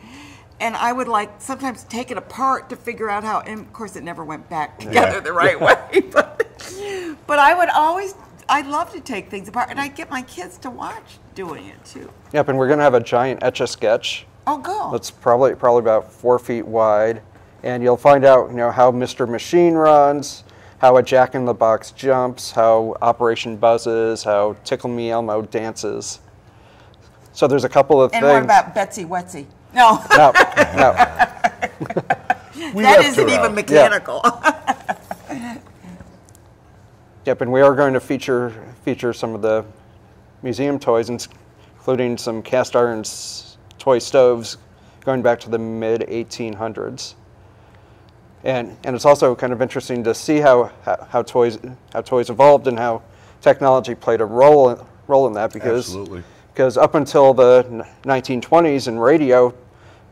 I would like sometimes take it apart to figure out how, and of course it never went back together the right way. But I would always, I'd love to take things apart, and I'd get my kids to watch doing it too. Yep, and we're going to have a giant Etch-a-Sketch. Oh, go. That's probably about 4 feet wide, and you'll find out, you know, how Mr. Machine runs, how a Jack in the Box jumps, how Operation buzzes, how Tickle Me Elmo dances. So there's a couple of And things. what about Betsy Wetsy? No, No, no. We that left isn't her even out. mechanical. Yep, and we are going to feature some of the museum toys, including some cast iron toy stoves going back to the mid-1800s. And it's also kind of interesting to see how toys evolved and how technology played a role in that, Absolutely. because up until the 1920s in radio,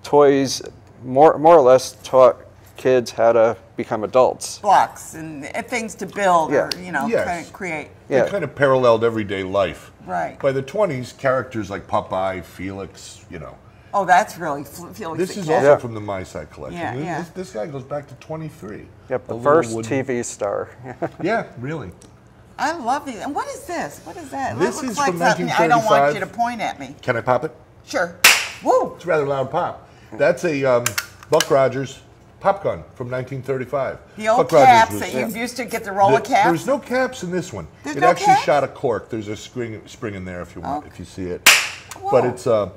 toys more or less taught kids how to become adults. Blocks and things to build or, Yeah. you know, Yes. kind of create. Yeah. It kind of paralleled everyday life. Right. By the 20s, characters like Popeye, Felix, you know. Oh, that's really Felix This the is Cat. also from the My Side collection. Yeah, yeah. This guy goes back to 23. Yep, A the little first wooden- TV star. Yeah, really. I love these. And what is this? What is that? This That looks is like from something I don't want you to 1935. point at me. Can I pop it? Sure. Woo! It's a rather loud pop. That's a Buck Rogers pop gun from 1935. The old Buck Rogers caps was- that you used to get the roll of caps. There's no caps in this one. There's it no actually caps? shot a cork. There's a spring in there if you want, Okay. if you see it. Whoa. But it's a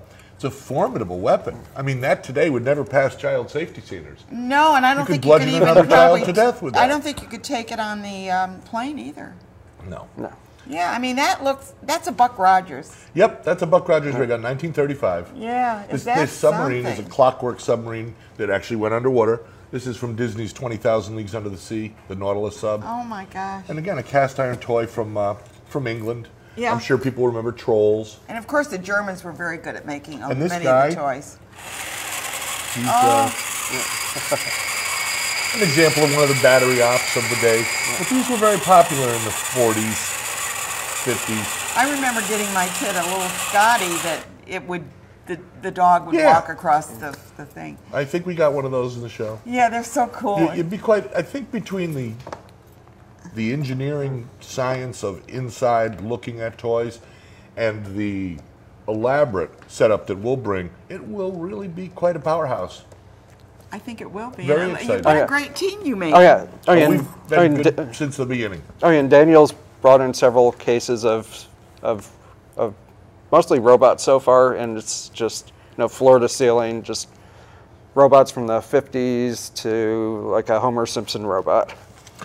formidable weapon. I mean, that today would never pass child safety standards. No, and I don't could think you could bludgeon even another child probably. to death with I that. don't think you could take it on the plane either. No. No. Yeah, I mean that's a Buck Rogers. Yep, that's a Buck Rogers rig on 1935. Yeah, This that's submarine is a something. clockwork submarine that actually went underwater. This is from Disney's 20,000 Leagues Under the Sea, the Nautilus sub. Oh my gosh. And again, a cast iron toy from England. Yeah. I'm sure people remember Trolls. And of course, the Germans were very good at making And this many guy- of the toys. He's Oh. an example of one of the battery ops of the day. But these were very popular in the 40s, 50s. I remember getting my kid a little Scotty that it would, the dog would Yeah. walk across the thing. I think we got one of those in the show. Yeah, they're so cool. It'd be quite, I think between the engineering science of inside looking at toys and the elaborate setup that we'll bring, it will really be quite a powerhouse. I think it will be. Very You've excited. got Oh, yeah. a great team you made. Oh yeah. Oh yeah. We've and- been and- good since the beginning. Oh, yeah, and Daniel's brought in several cases of mostly robots so far, and it's just floor to ceiling, just robots from the 50s to like a Homer Simpson robot.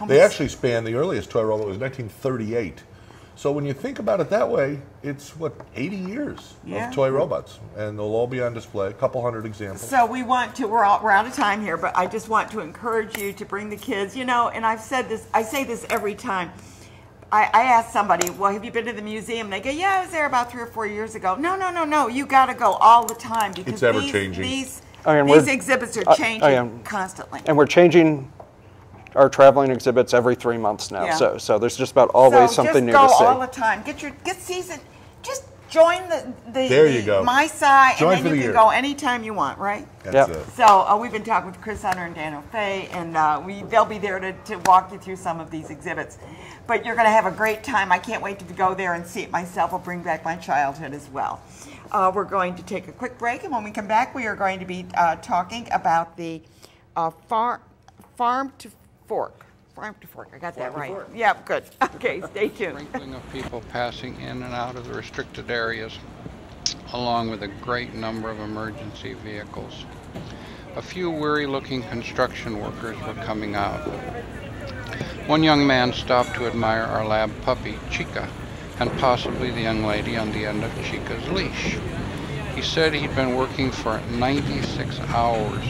They actually span, the earliest toy robot was 1938. So when you think about it that way, it's what, 80 years Yeah. of toy robots, and they'll all be on display. A couple hundred examples. So we want to, we're out of time here, but I just want to encourage you to bring the kids, and I've said this, I say this every time. I ask somebody, well, have you been to the museum? They go, yeah, I was there about 3 or 4 years ago. No, you got to go all the time because It's ever-changing. these and these we're- exhibits are oh, changing yeah. constantly. And we're changing our traveling exhibits every 3 months now, Yeah. so there's just about always something new to see. Just go all the time. Get season. Just join the There you go. My Sci, Join and for then the you can year. go anytime you want, right? That's Yep. it. So we've been talking with Chris Hunter and Daniel Fay, and they'll be there to walk you through some of these exhibits. But you're going to have a great time. I can't wait to go there and see it myself. I'll bring back my childhood as well. We're going to take a quick break, and when we come back, we are going to be talking about the farm to fork. Farm to fork. I got that right. Yeah, good. Okay, stay tuned. Sprinkling of people passing in and out of the restricted areas, along with a great number of emergency vehicles. A few weary-looking construction workers were coming out. One young man stopped to admire our lab puppy, Chica, and possibly the young lady on the end of Chica's leash. He said he'd been working for 96 hours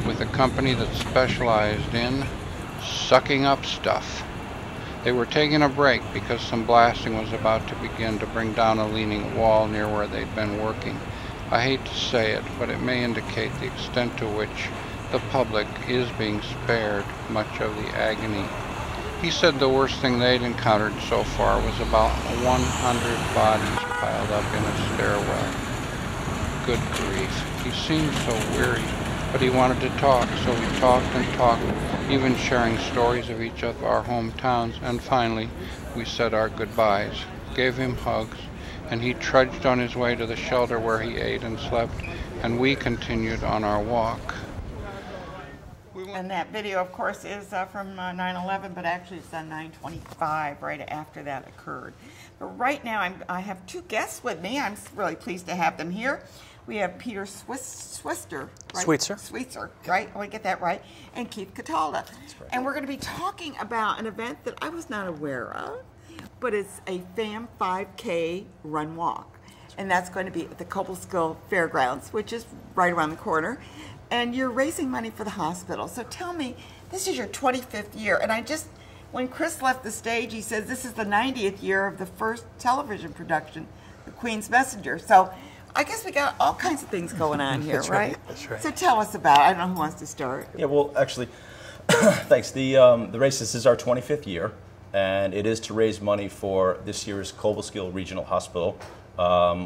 with a company that specialized in sucking up stuff. They were taking a break because some blasting was about to begin to bring down a leaning wall near where they'd been working. I hate to say it, but it may indicate the extent to which the public is being spared much of the agony. He said the worst thing they'd encountered so far was about 100 bodies piled up in a stairwell. Good grief. He seemed so weary, but he wanted to talk, so we talked and talked, even sharing stories of each of our hometowns, and finally we said our goodbyes, gave him hugs, and he trudged on his way to the shelter where he ate and slept, and we continued on our walk. And that video, of course, is from 9/11, but actually it's on 9/25, right after that occurred. But right now, I have two guests with me. I'm really pleased to have them here. We have Peter Swister, right? Sweetser, right? Oh, I get that right. And Keith Catalda. Right. And we're going to be talking about an event that I was not aware of, but it's a FAM 5K run walk. And that's going to be at the Cobleskill Fairgrounds, which is right around the corner. And you're raising money for the hospital. So tell me, this is your 25th year. And when Chris left the stage, he says this is the 90th year of the first television production, The Queen's Messenger. So I guess we got all kinds of things going on here, right? That's right. So tell us about it. I don't know who wants to start. Yeah, well, actually, thanks. The race, this is our 25th year, and it is to raise money for this year's Cobleskill Regional Hospital,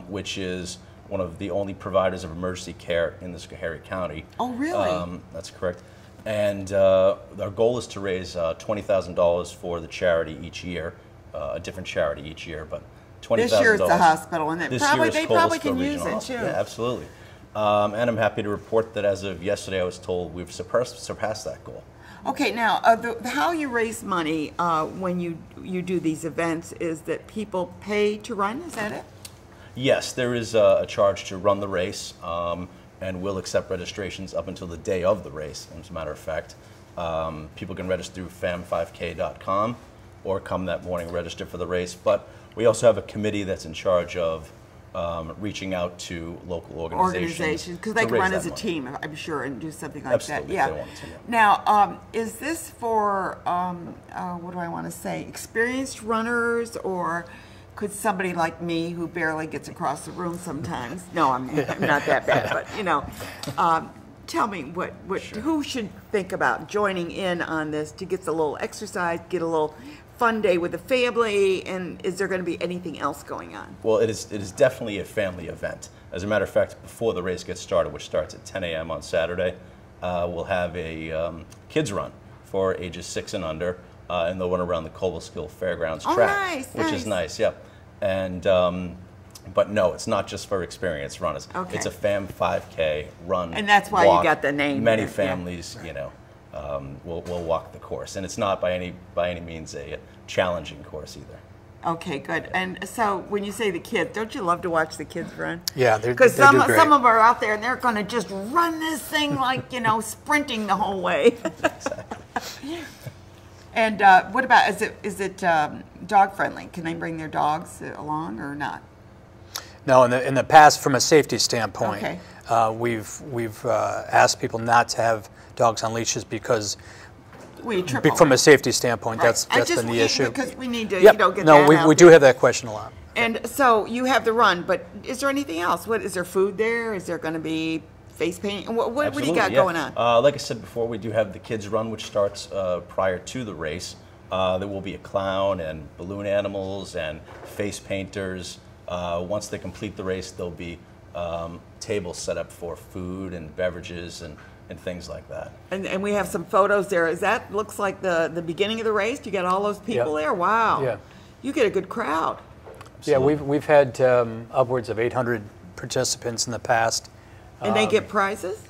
which is one of the only providers of emergency care in the Schoharie County. Oh, really? That's correct. And our goal is to raise $20,000 for the charity each year, a different charity each year, but $20,000. This year it's the hospital, and This they year's probably Cobleskill can use Regional it, Hospital. too. Yeah, absolutely. And I'm happy to report that as of yesterday, I was told we've surpassed that goal. Okay, now, how you raise money when you do these events is that people pay to run, is that it? Yes, there is a charge to run the race, and we'll accept registrations up until the day of the race, as a matter of fact. People can register through fam5k.com or come that morning and register for the race. But we also have a committee that's in charge of reaching out to local organizations. Because they to can raise run that as a money. team, I'm sure, and do something like Absolutely, that. if they wanted to, yeah. Now, is this for, what do I want to say, experienced runners, or could somebody like me who barely gets across the room sometimes, no, I'm not that bad, but, tell me who should think about joining in on this to get a little exercise, get a little fun day with the family, and is there going to be anything else going on? Well, it is definitely a family event. As a matter of fact, before the race gets started, which starts at 10 a.m. on Saturday, we'll have a kids run for ages 6 and under, and they'll run around the Cobleskill Fairgrounds track, nice, which is nice. Yep. And But no, it's not just for experienced runners. Okay. It's a FAM 5K run. And that's why you walk. got the name. Many there, yeah. families, you know, will walk the course, and it's not by any means a challenging course either. Okay, good. And so when you say the kids, don't you love to watch the kids run? Yeah, because they do great. Some of them are out there and they're going to just run this thing like, you know, sprinting the whole way. And what about, is it dog friendly? Can they bring their dogs along or not? No, in the past, from a safety standpoint, Okay. we've asked people not to have dogs on leashes because From a safety standpoint, right. that's been the issue. Because we need to, Yep. you know, get no, that out we do there. have that question a lot. And so you have the run, but is there anything else? What is there food there? Is there going to be face painting? What do you got going on? Like I said before, we do have the kids run, which starts prior to the race. There will be a clown and balloon animals and face painters. Once they complete the race, there'll be tables set up for food and beverages and things like that. And we have some photos there. Looks like the beginning of the race? You got all those people there? Wow. Yeah. You get a good crowd. Absolutely. Yeah, we've had upwards of 800 participants in the past. And they get prizes?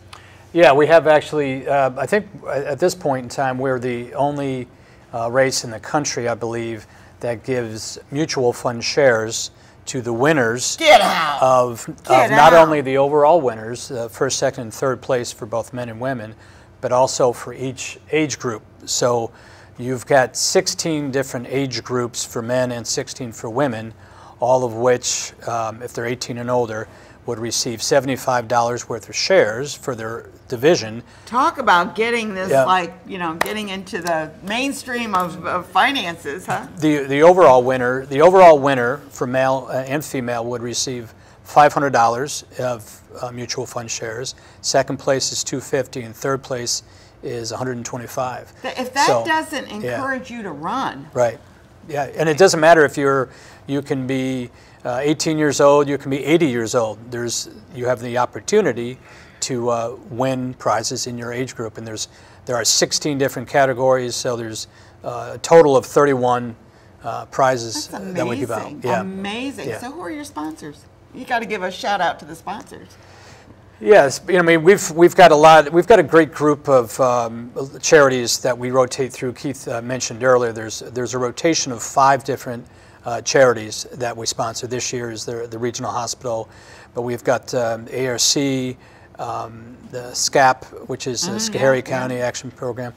Yeah, we have actually, I think at this point in time, we're the only race in the country, I believe, that gives mutual fund shares to the winners of not only the overall winners, first, second, and third place for both men and women, but also for each age group. So you've got 16 different age groups for men and 16 for women, all of which, if they're 18 and older, would receive $75 worth of shares for their division. Talk about getting this, Yeah. like, you know, getting into the mainstream of finances, huh? The overall winner for male and female would receive $500 of mutual fund shares. Second place is $250, and third place is $125. If that doesn't encourage you to run. Right. Yeah, and it doesn't matter if you can be 18 years old, you can be 80 years old. You have the opportunity to win prizes in your age group, and there are 16 different categories, so there's a total of 31 prizes that we give out. Yeah. Amazing. Yeah. So who are your sponsors? You got to give a shout out to the sponsors. Yes, I mean we've got a great group of charities that we rotate through. Keith mentioned earlier there's a rotation of 5 different charities that we sponsor. This year is the regional hospital, but we've got ARC, the SCAP, which is the Schoharie County Action Program.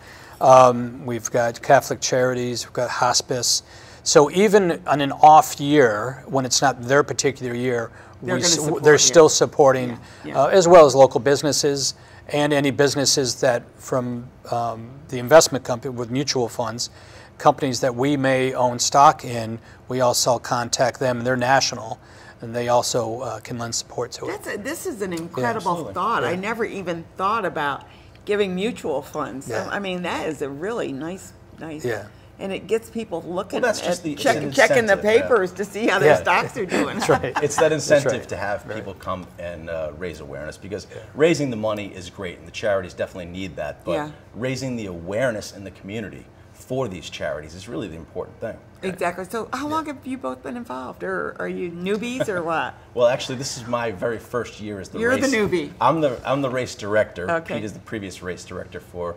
We've got Catholic Charities, we've got hospice. So even on an off year, when it's not their particular year, they're still supporting, as well as local businesses and any businesses that from the investment company with mutual funds, companies that we may own stock in, we also contact them, and they're national, and they also can lend support to it. This is an incredible thought. I never even thought about giving mutual funds. Yeah. So, I mean, that is a really nice. Yeah. And it gets people looking Well, that's just at it's an checking the incentive, papers to see how their stocks are doing. That's right. It's that incentive right. to have people come and raise awareness, because raising the money is great, and the charities definitely need that, but raising the awareness in the community for these charities is really the important thing. Exactly. So how long have you both been involved? Or are you newbies or what? Well, actually, this is my very first year as the You're race. the newbie. I'm the race director. Okay. Pete is the previous race director for,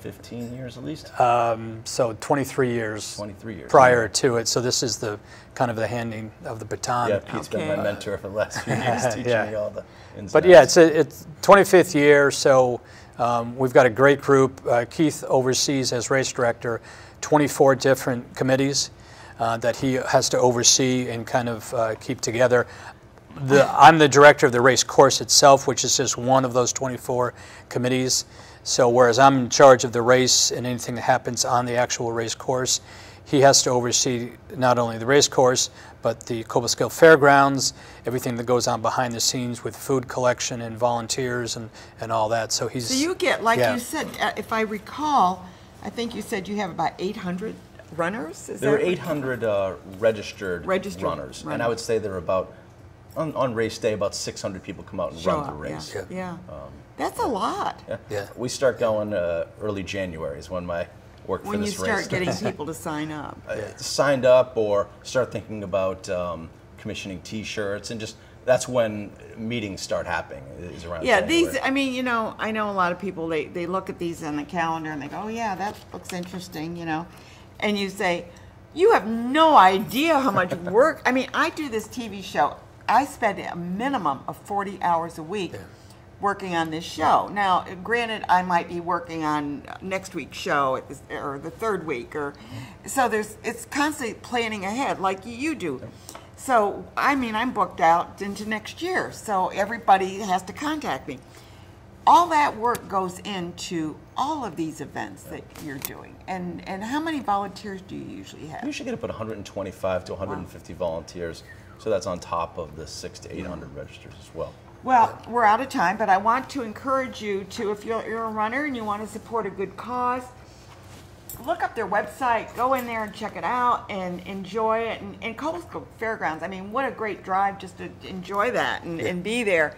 15 years at least? So 23 years. 23 years. Prior to it, so this is the kind of the handing of the baton. Yeah, Pete's been my mentor for the last few years, teaching me all the ins But and yeah, outs. it's 25th year, so we've got a great group. Keith oversees, as race director, 24 different committees that he has to oversee and kind of keep together. I'm the director of the race course itself, which is just one of those 24 committees. So whereas I'm in charge of the race and anything that happens on the actual race course, he has to oversee not only the race course, but the Cobleskill Fairgrounds, everything that goes on behind the scenes with food collection and volunteers and all that. So he's. So you get, like you said, if I recall, I think you said you have about 800 runners? There are 800 registered runners, and I would say there are about, on race day, about 600 people come out and run the race. Yeah. That's a lot. Yeah. We start going early January is when my work for this race. When you start getting people to sign up. Signed up or start thinking about commissioning T-shirts, and just that's when meetings start happening. Is around Yeah, January. these, I mean, you know, I know a lot of people, they look at these on the calendar and they go, oh yeah, that looks interesting, you know. And you say, you have no idea how much work. I mean, I do this TV show. I spend a minimum of 40 hours a week working on this show. Now, granted, I might be working on next week's show at this, or the third week, or so it's constantly planning ahead like you do. So, I mean, I'm booked out into next year, so everybody has to contact me. All that work goes into all of these events that you're doing. And how many volunteers do you usually have? We usually get about 125 to 150 volunteers, so that's on top of the 600 to 800 registers as well. Well, we're out of time, but I want to encourage you to, if you're a runner and you want to support a good cause, look up their website, go in there and check it out and enjoy it. And Coastal Fairgrounds, I mean, what a great drive just to enjoy that and be there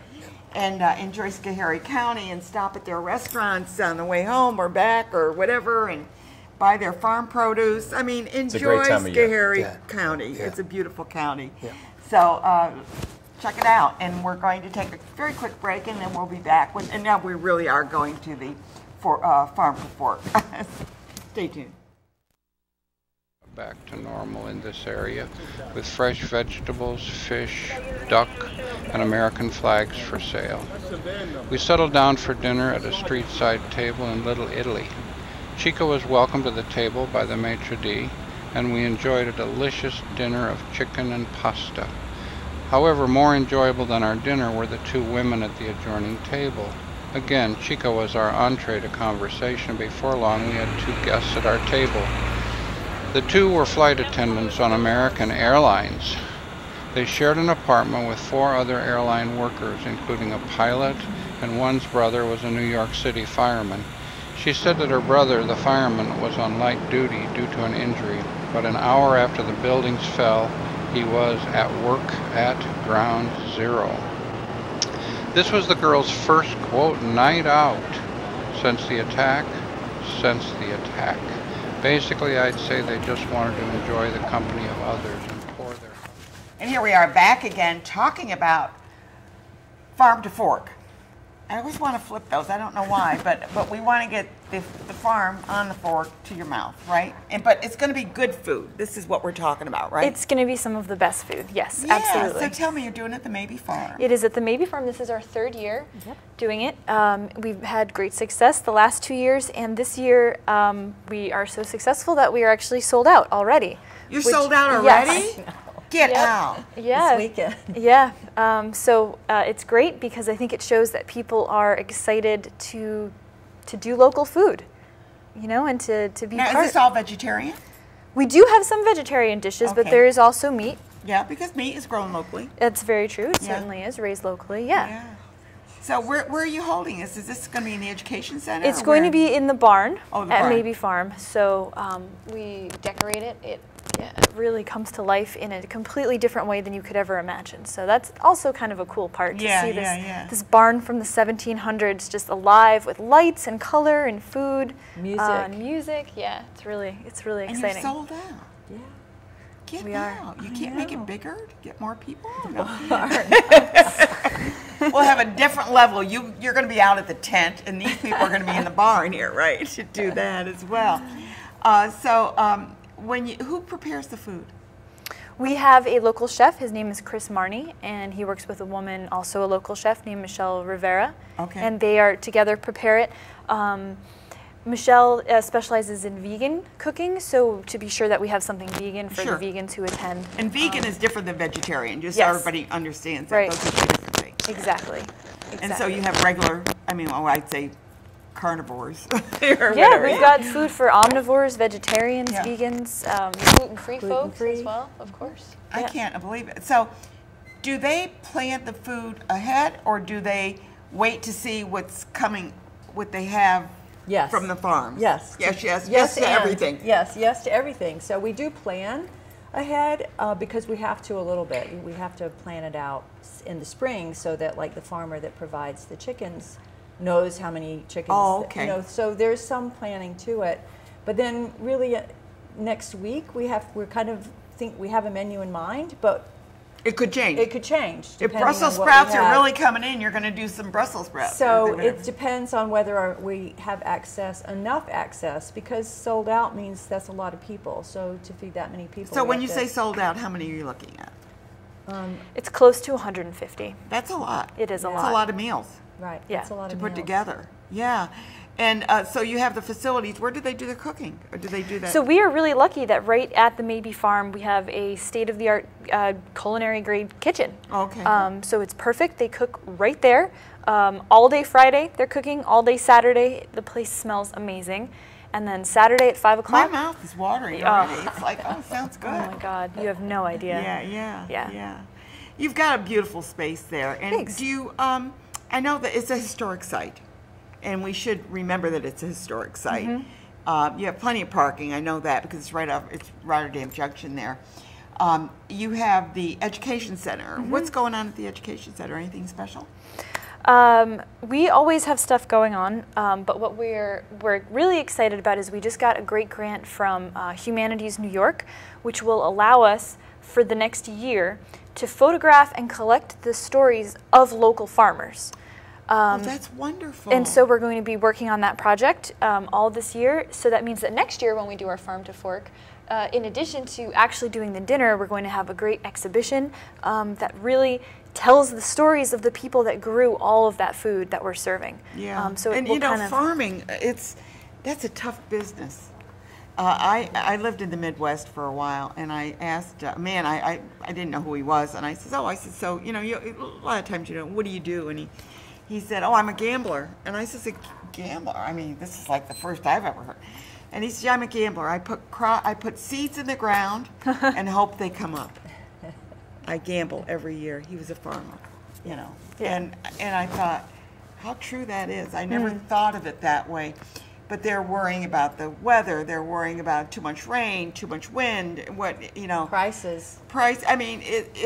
and enjoy Schoharie County and stop at their restaurants on the way home or back or whatever and buy their farm produce. I mean, enjoy Schoharie County. It's a beautiful county. So check it out. And we're going to take a very quick break and then we'll be back. And now we really are going to the Farm to Fork. Stay tuned. Back to normal in this area with fresh vegetables, fish, duck, and American flags for sale. We settled down for dinner at a street-side table in Little Italy. Chica was welcomed to the table by the maitre d', and we enjoyed a delicious dinner of chicken and pasta. However, more enjoyable than our dinner were the two women at the adjoining table. Again, Chica was our entree to conversation. Before long, we had two guests at our table. The two were flight attendants on American Airlines. They shared an apartment with 4 other airline workers, including a pilot, and one's brother was a New York City fireman. She said that her brother, the fireman, was on light duty due to an injury, but an hour after the buildings fell, he was at work at Ground Zero. This was the girls' first, quote, night out since the attack. Basically, I'd say they just wanted to enjoy the company of others and pour their hearts. And here we are back again talking about Farm to Fork. I always want to flip those. I don't know why, but we want to get the farm on the fork to your mouth, right? But it's going to be good food. This is what we're talking about, right? It's going to be some of the best food. Yes, yeah, absolutely. So tell me, you're doing it at the Maybe Farm. It is at the Maybe Farm. This is our 3rd year doing it. We've had great success the last 2 years, and this year we are so successful that we are actually sold out already. You're sold out already? Yes. Get out. Yeah. This weekend. Yeah. So it's great because I think it shows that people are excited to do local food, you know, and to be now, part. Is this all vegetarian? We do have some vegetarian dishes, but there is also meat. Yeah, because meat is grown locally. That's very true. It certainly is raised locally. Yeah. So where are you holding this? Is this going to be in the education center? It's going to be in the barn at Maybe Farm. So we decorate it. It really comes to life in a completely different way than you could ever imagine. So that's also kind of a cool part to see this barn from the 1700s just alive with lights and color and food, music. Yeah, it's really exciting. And you're sold out. Yeah. Get out. You can't make it bigger to get more people? No. We'll have a different level. You're going to be out at the tent, and these people are going to be in the barn here, right, to do that as well. Who prepares the food? We have a local chef. His name is Chris Marney, and he works with a woman, also a local chef named Michelle Rivera. Okay. And they are together prepare it. Michelle specializes in vegan cooking, so to be sure that we have something vegan for the vegans who attend. And vegan is different than vegetarian, just so everybody understands that. Those are two different things. Exactly. And so you have regular, I'd say carnivores. Yeah, we've got food for omnivores, vegetarians, vegans, gluten-free folks as well, of course. I can't believe it. So do they plan the food ahead, or do they wait to see what's coming, what they have from the farm? Yes to everything. Yes to everything. So we do plan ahead because we have to a little bit. We have to plan it out in the spring so that, like, the farmer that provides the chickens knows how many chickens. So there's some planning to it. But then really next week we have a menu in mind, but It could change. It could change. If Brussels sprouts are really coming in, you're going to do some Brussels sprouts. So it depends on whether we have enough access, because sold out means that's a lot of people. So to feed that many people. So when you say sold out, how many are you looking at? It's close to 150. That's a lot. It is a lot. That's a lot of meals. Right. Yeah. That's a lot to of put meals. together. Yeah. And so you have the facilities. Where do they do their cooking? Or do they do that? So we are really lucky that right at the Maybe Farm we have a state-of-the-art culinary grade kitchen. Okay. So it's perfect. They cook right there. All day Friday they're cooking. All day Saturday the place smells amazing. And then Saturday at 5 o'clock. My mouth is watering already. It's like, oh, sounds good. Oh my God, you have no idea. Yeah. You've got a beautiful space there. And Thanks. do you, I know that it's a historic site, and we should remember that it's a historic site. Mm-hmm. You have plenty of parking, I know that, because it's it's Rotterdam Junction there. You have the Education Center. Mm-hmm. What's going on at the Education Center? Anything special? We always have stuff going on, but what we're really excited about is we just got a great grant from Humanities New York, which will allow us for the next year to photograph and collect the stories of local farmers. Oh, that's wonderful. And so we're going to be working on that project all this year. So that means that next year when we do our Farm to Fork, in addition to actually doing the dinner, we're going to have a great exhibition that really tells the stories of the people that grew all of that food that we're serving. Yeah. So and you know, farming, that's a tough business. I lived in the Midwest for a while, and I asked a man, I didn't know who he was, and I said, so, you know, a lot of times, you know, what do you do? And he said, oh, I'm a gambler. And I said, a gambler? I mean, this is like the first I've ever heard. And he said, I'm a gambler. I put seeds in the ground and hope they come up. I gamble every year. He was a farmer, you know. Yeah. And I thought, how true that is. I never thought of it that way. But they're worrying about the weather. They're worrying about too much rain, too much wind. What, you know? Prices. I mean,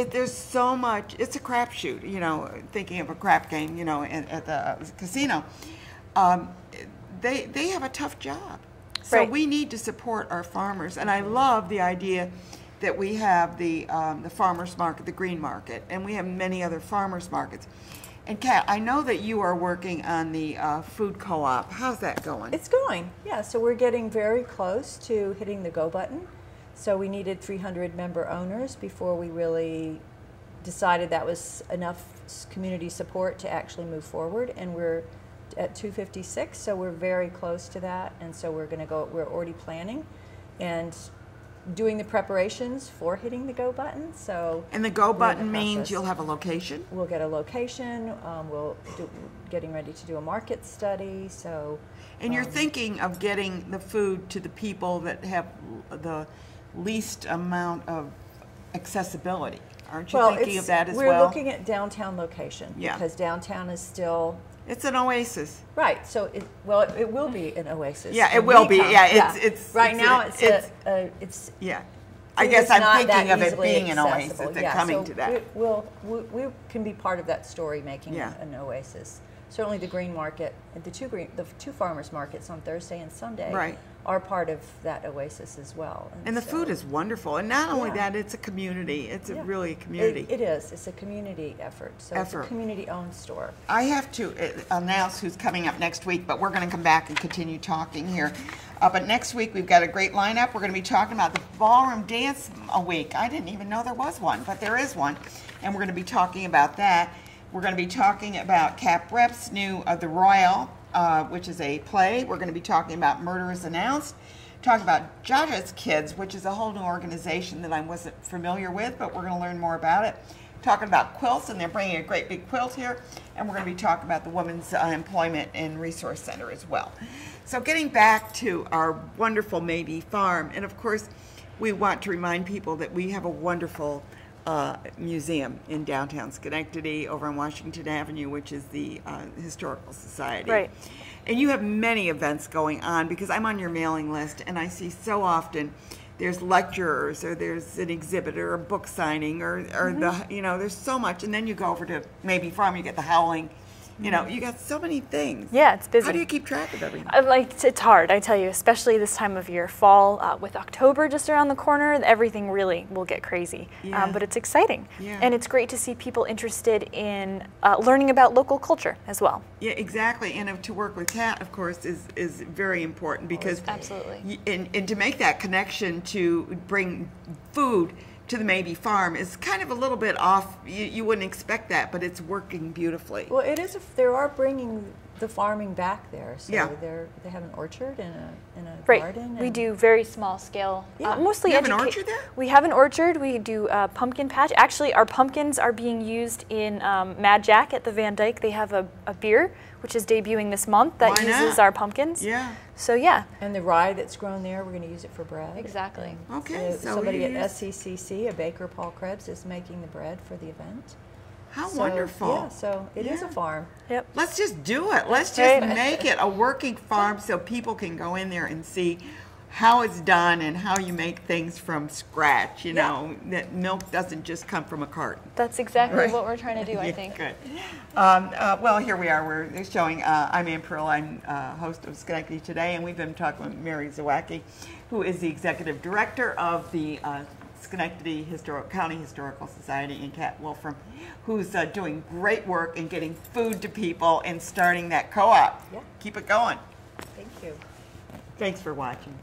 there's so much. It's a crapshoot. You know, thinking of a crap game. You know, at the casino. They have a tough job. So we need to support our farmers. And I love the idea that we have the farmers market, the green market, and we have many other farmers markets. And Kat, I know that you are working on the food co-op. How's that going? It's going, yeah. So we're getting very close to hitting the go button. So we needed 300 member owners before we really decided that was enough community support to actually move forward. And we're at 256, so we're very close to that. And so we're already planning and doing the preparations for hitting the go button. So and the go button means you'll have a location? We'll get a location. Getting ready to do a market study. So, and you're thinking of getting the food to the people that have the least amount of accessibility. Aren't you thinking of that as well? We're looking at downtown location because downtown is still. It's an oasis. Right. So it will be an oasis. Yeah, it will be. Yeah, it's right now it's yeah. I guess I'm thinking of it being an oasis. It's coming to that. We can be part of that story, making an oasis. Certainly, the green market, the two farmers markets on Thursday and Sunday are part of that oasis as well. And the food is wonderful. And not only that, it's a community. It's really a community. It is. It's a community effort. So it's a community-owned store. I have to announce who's coming up next week, but we're going to come back and continue talking here. But next week, we've got a great lineup. We're going to be talking about the Ballroom Dance Week. I didn't even know there was one, but there is one. And we're going to be talking about that. We're going to be talking about Cap Rep's new The Royal, which is a play. We're going to be talking about Murder is Announced, talking about Jaja's Kids, which is a whole new organization that I wasn't familiar with, but we're going to learn more about it. Talking about quilts, and they're bringing a great big quilt here. And we're going to be talking about the Women's Employment and Resource Center as well. So getting back to our wonderful Maybe Farm, and of course, we want to remind people that we have a wonderful museum in downtown Schenectady over on Washington Avenue, which is the Historical Society. Right. And you have many events going on because I'm on your mailing list and I see so often there's lecturers or there's an exhibit or a book signing or the, you know, there's so much. And then you go over to Maybe Farm, you get the Howling You know, you got so many things. Yeah, it's busy. How do you keep track of everything? It's hard, I tell you, especially this time of year. Fall, with October just around the corner, everything really will get crazy. Yeah. But it's exciting. Yeah. And it's great to see people interested in learning about local culture as well. Yeah, exactly. And to work with Kat, of course, is very important because absolutely. And to make that connection to bring food to the Maybe farm is kind of a little bit off. You wouldn't expect that, but it's working beautifully. Well, it is. They are bringing the farming back there. So yeah. they have an orchard and a right. garden. We do very small scale. Yeah. Mostly you have an orchard there? We have an orchard. We do a pumpkin patch. Actually, our pumpkins are being used in Mad Jack at the Van Dyke. They have a beer which is debuting this month that uses our pumpkins. Yeah. So yeah. And the rye that's grown there, we're going to use it for bread. Exactly. Okay. So somebody at SCCC, a baker, Paul Krebs, is making the bread for the event. How wonderful. Yeah, so it is a farm. Yep. Let's just do it. Let's just make it a working farm so people can go in there and see how it's done and how you make things from scratch, you know, that milk doesn't just come from a carton. That's exactly what we're trying to do, I think. Good. Well, here we are. We're showing, I'm Ann Pearl. I'm host of Schenectady Today, and we've been talking with Mary Zawacki, who is the executive director of the Schenectady County Historical Society, and Kat Wolfram, who's doing great work in getting food to people and starting that co-op. Yeah. Keep it going. Thank you. Thanks for watching.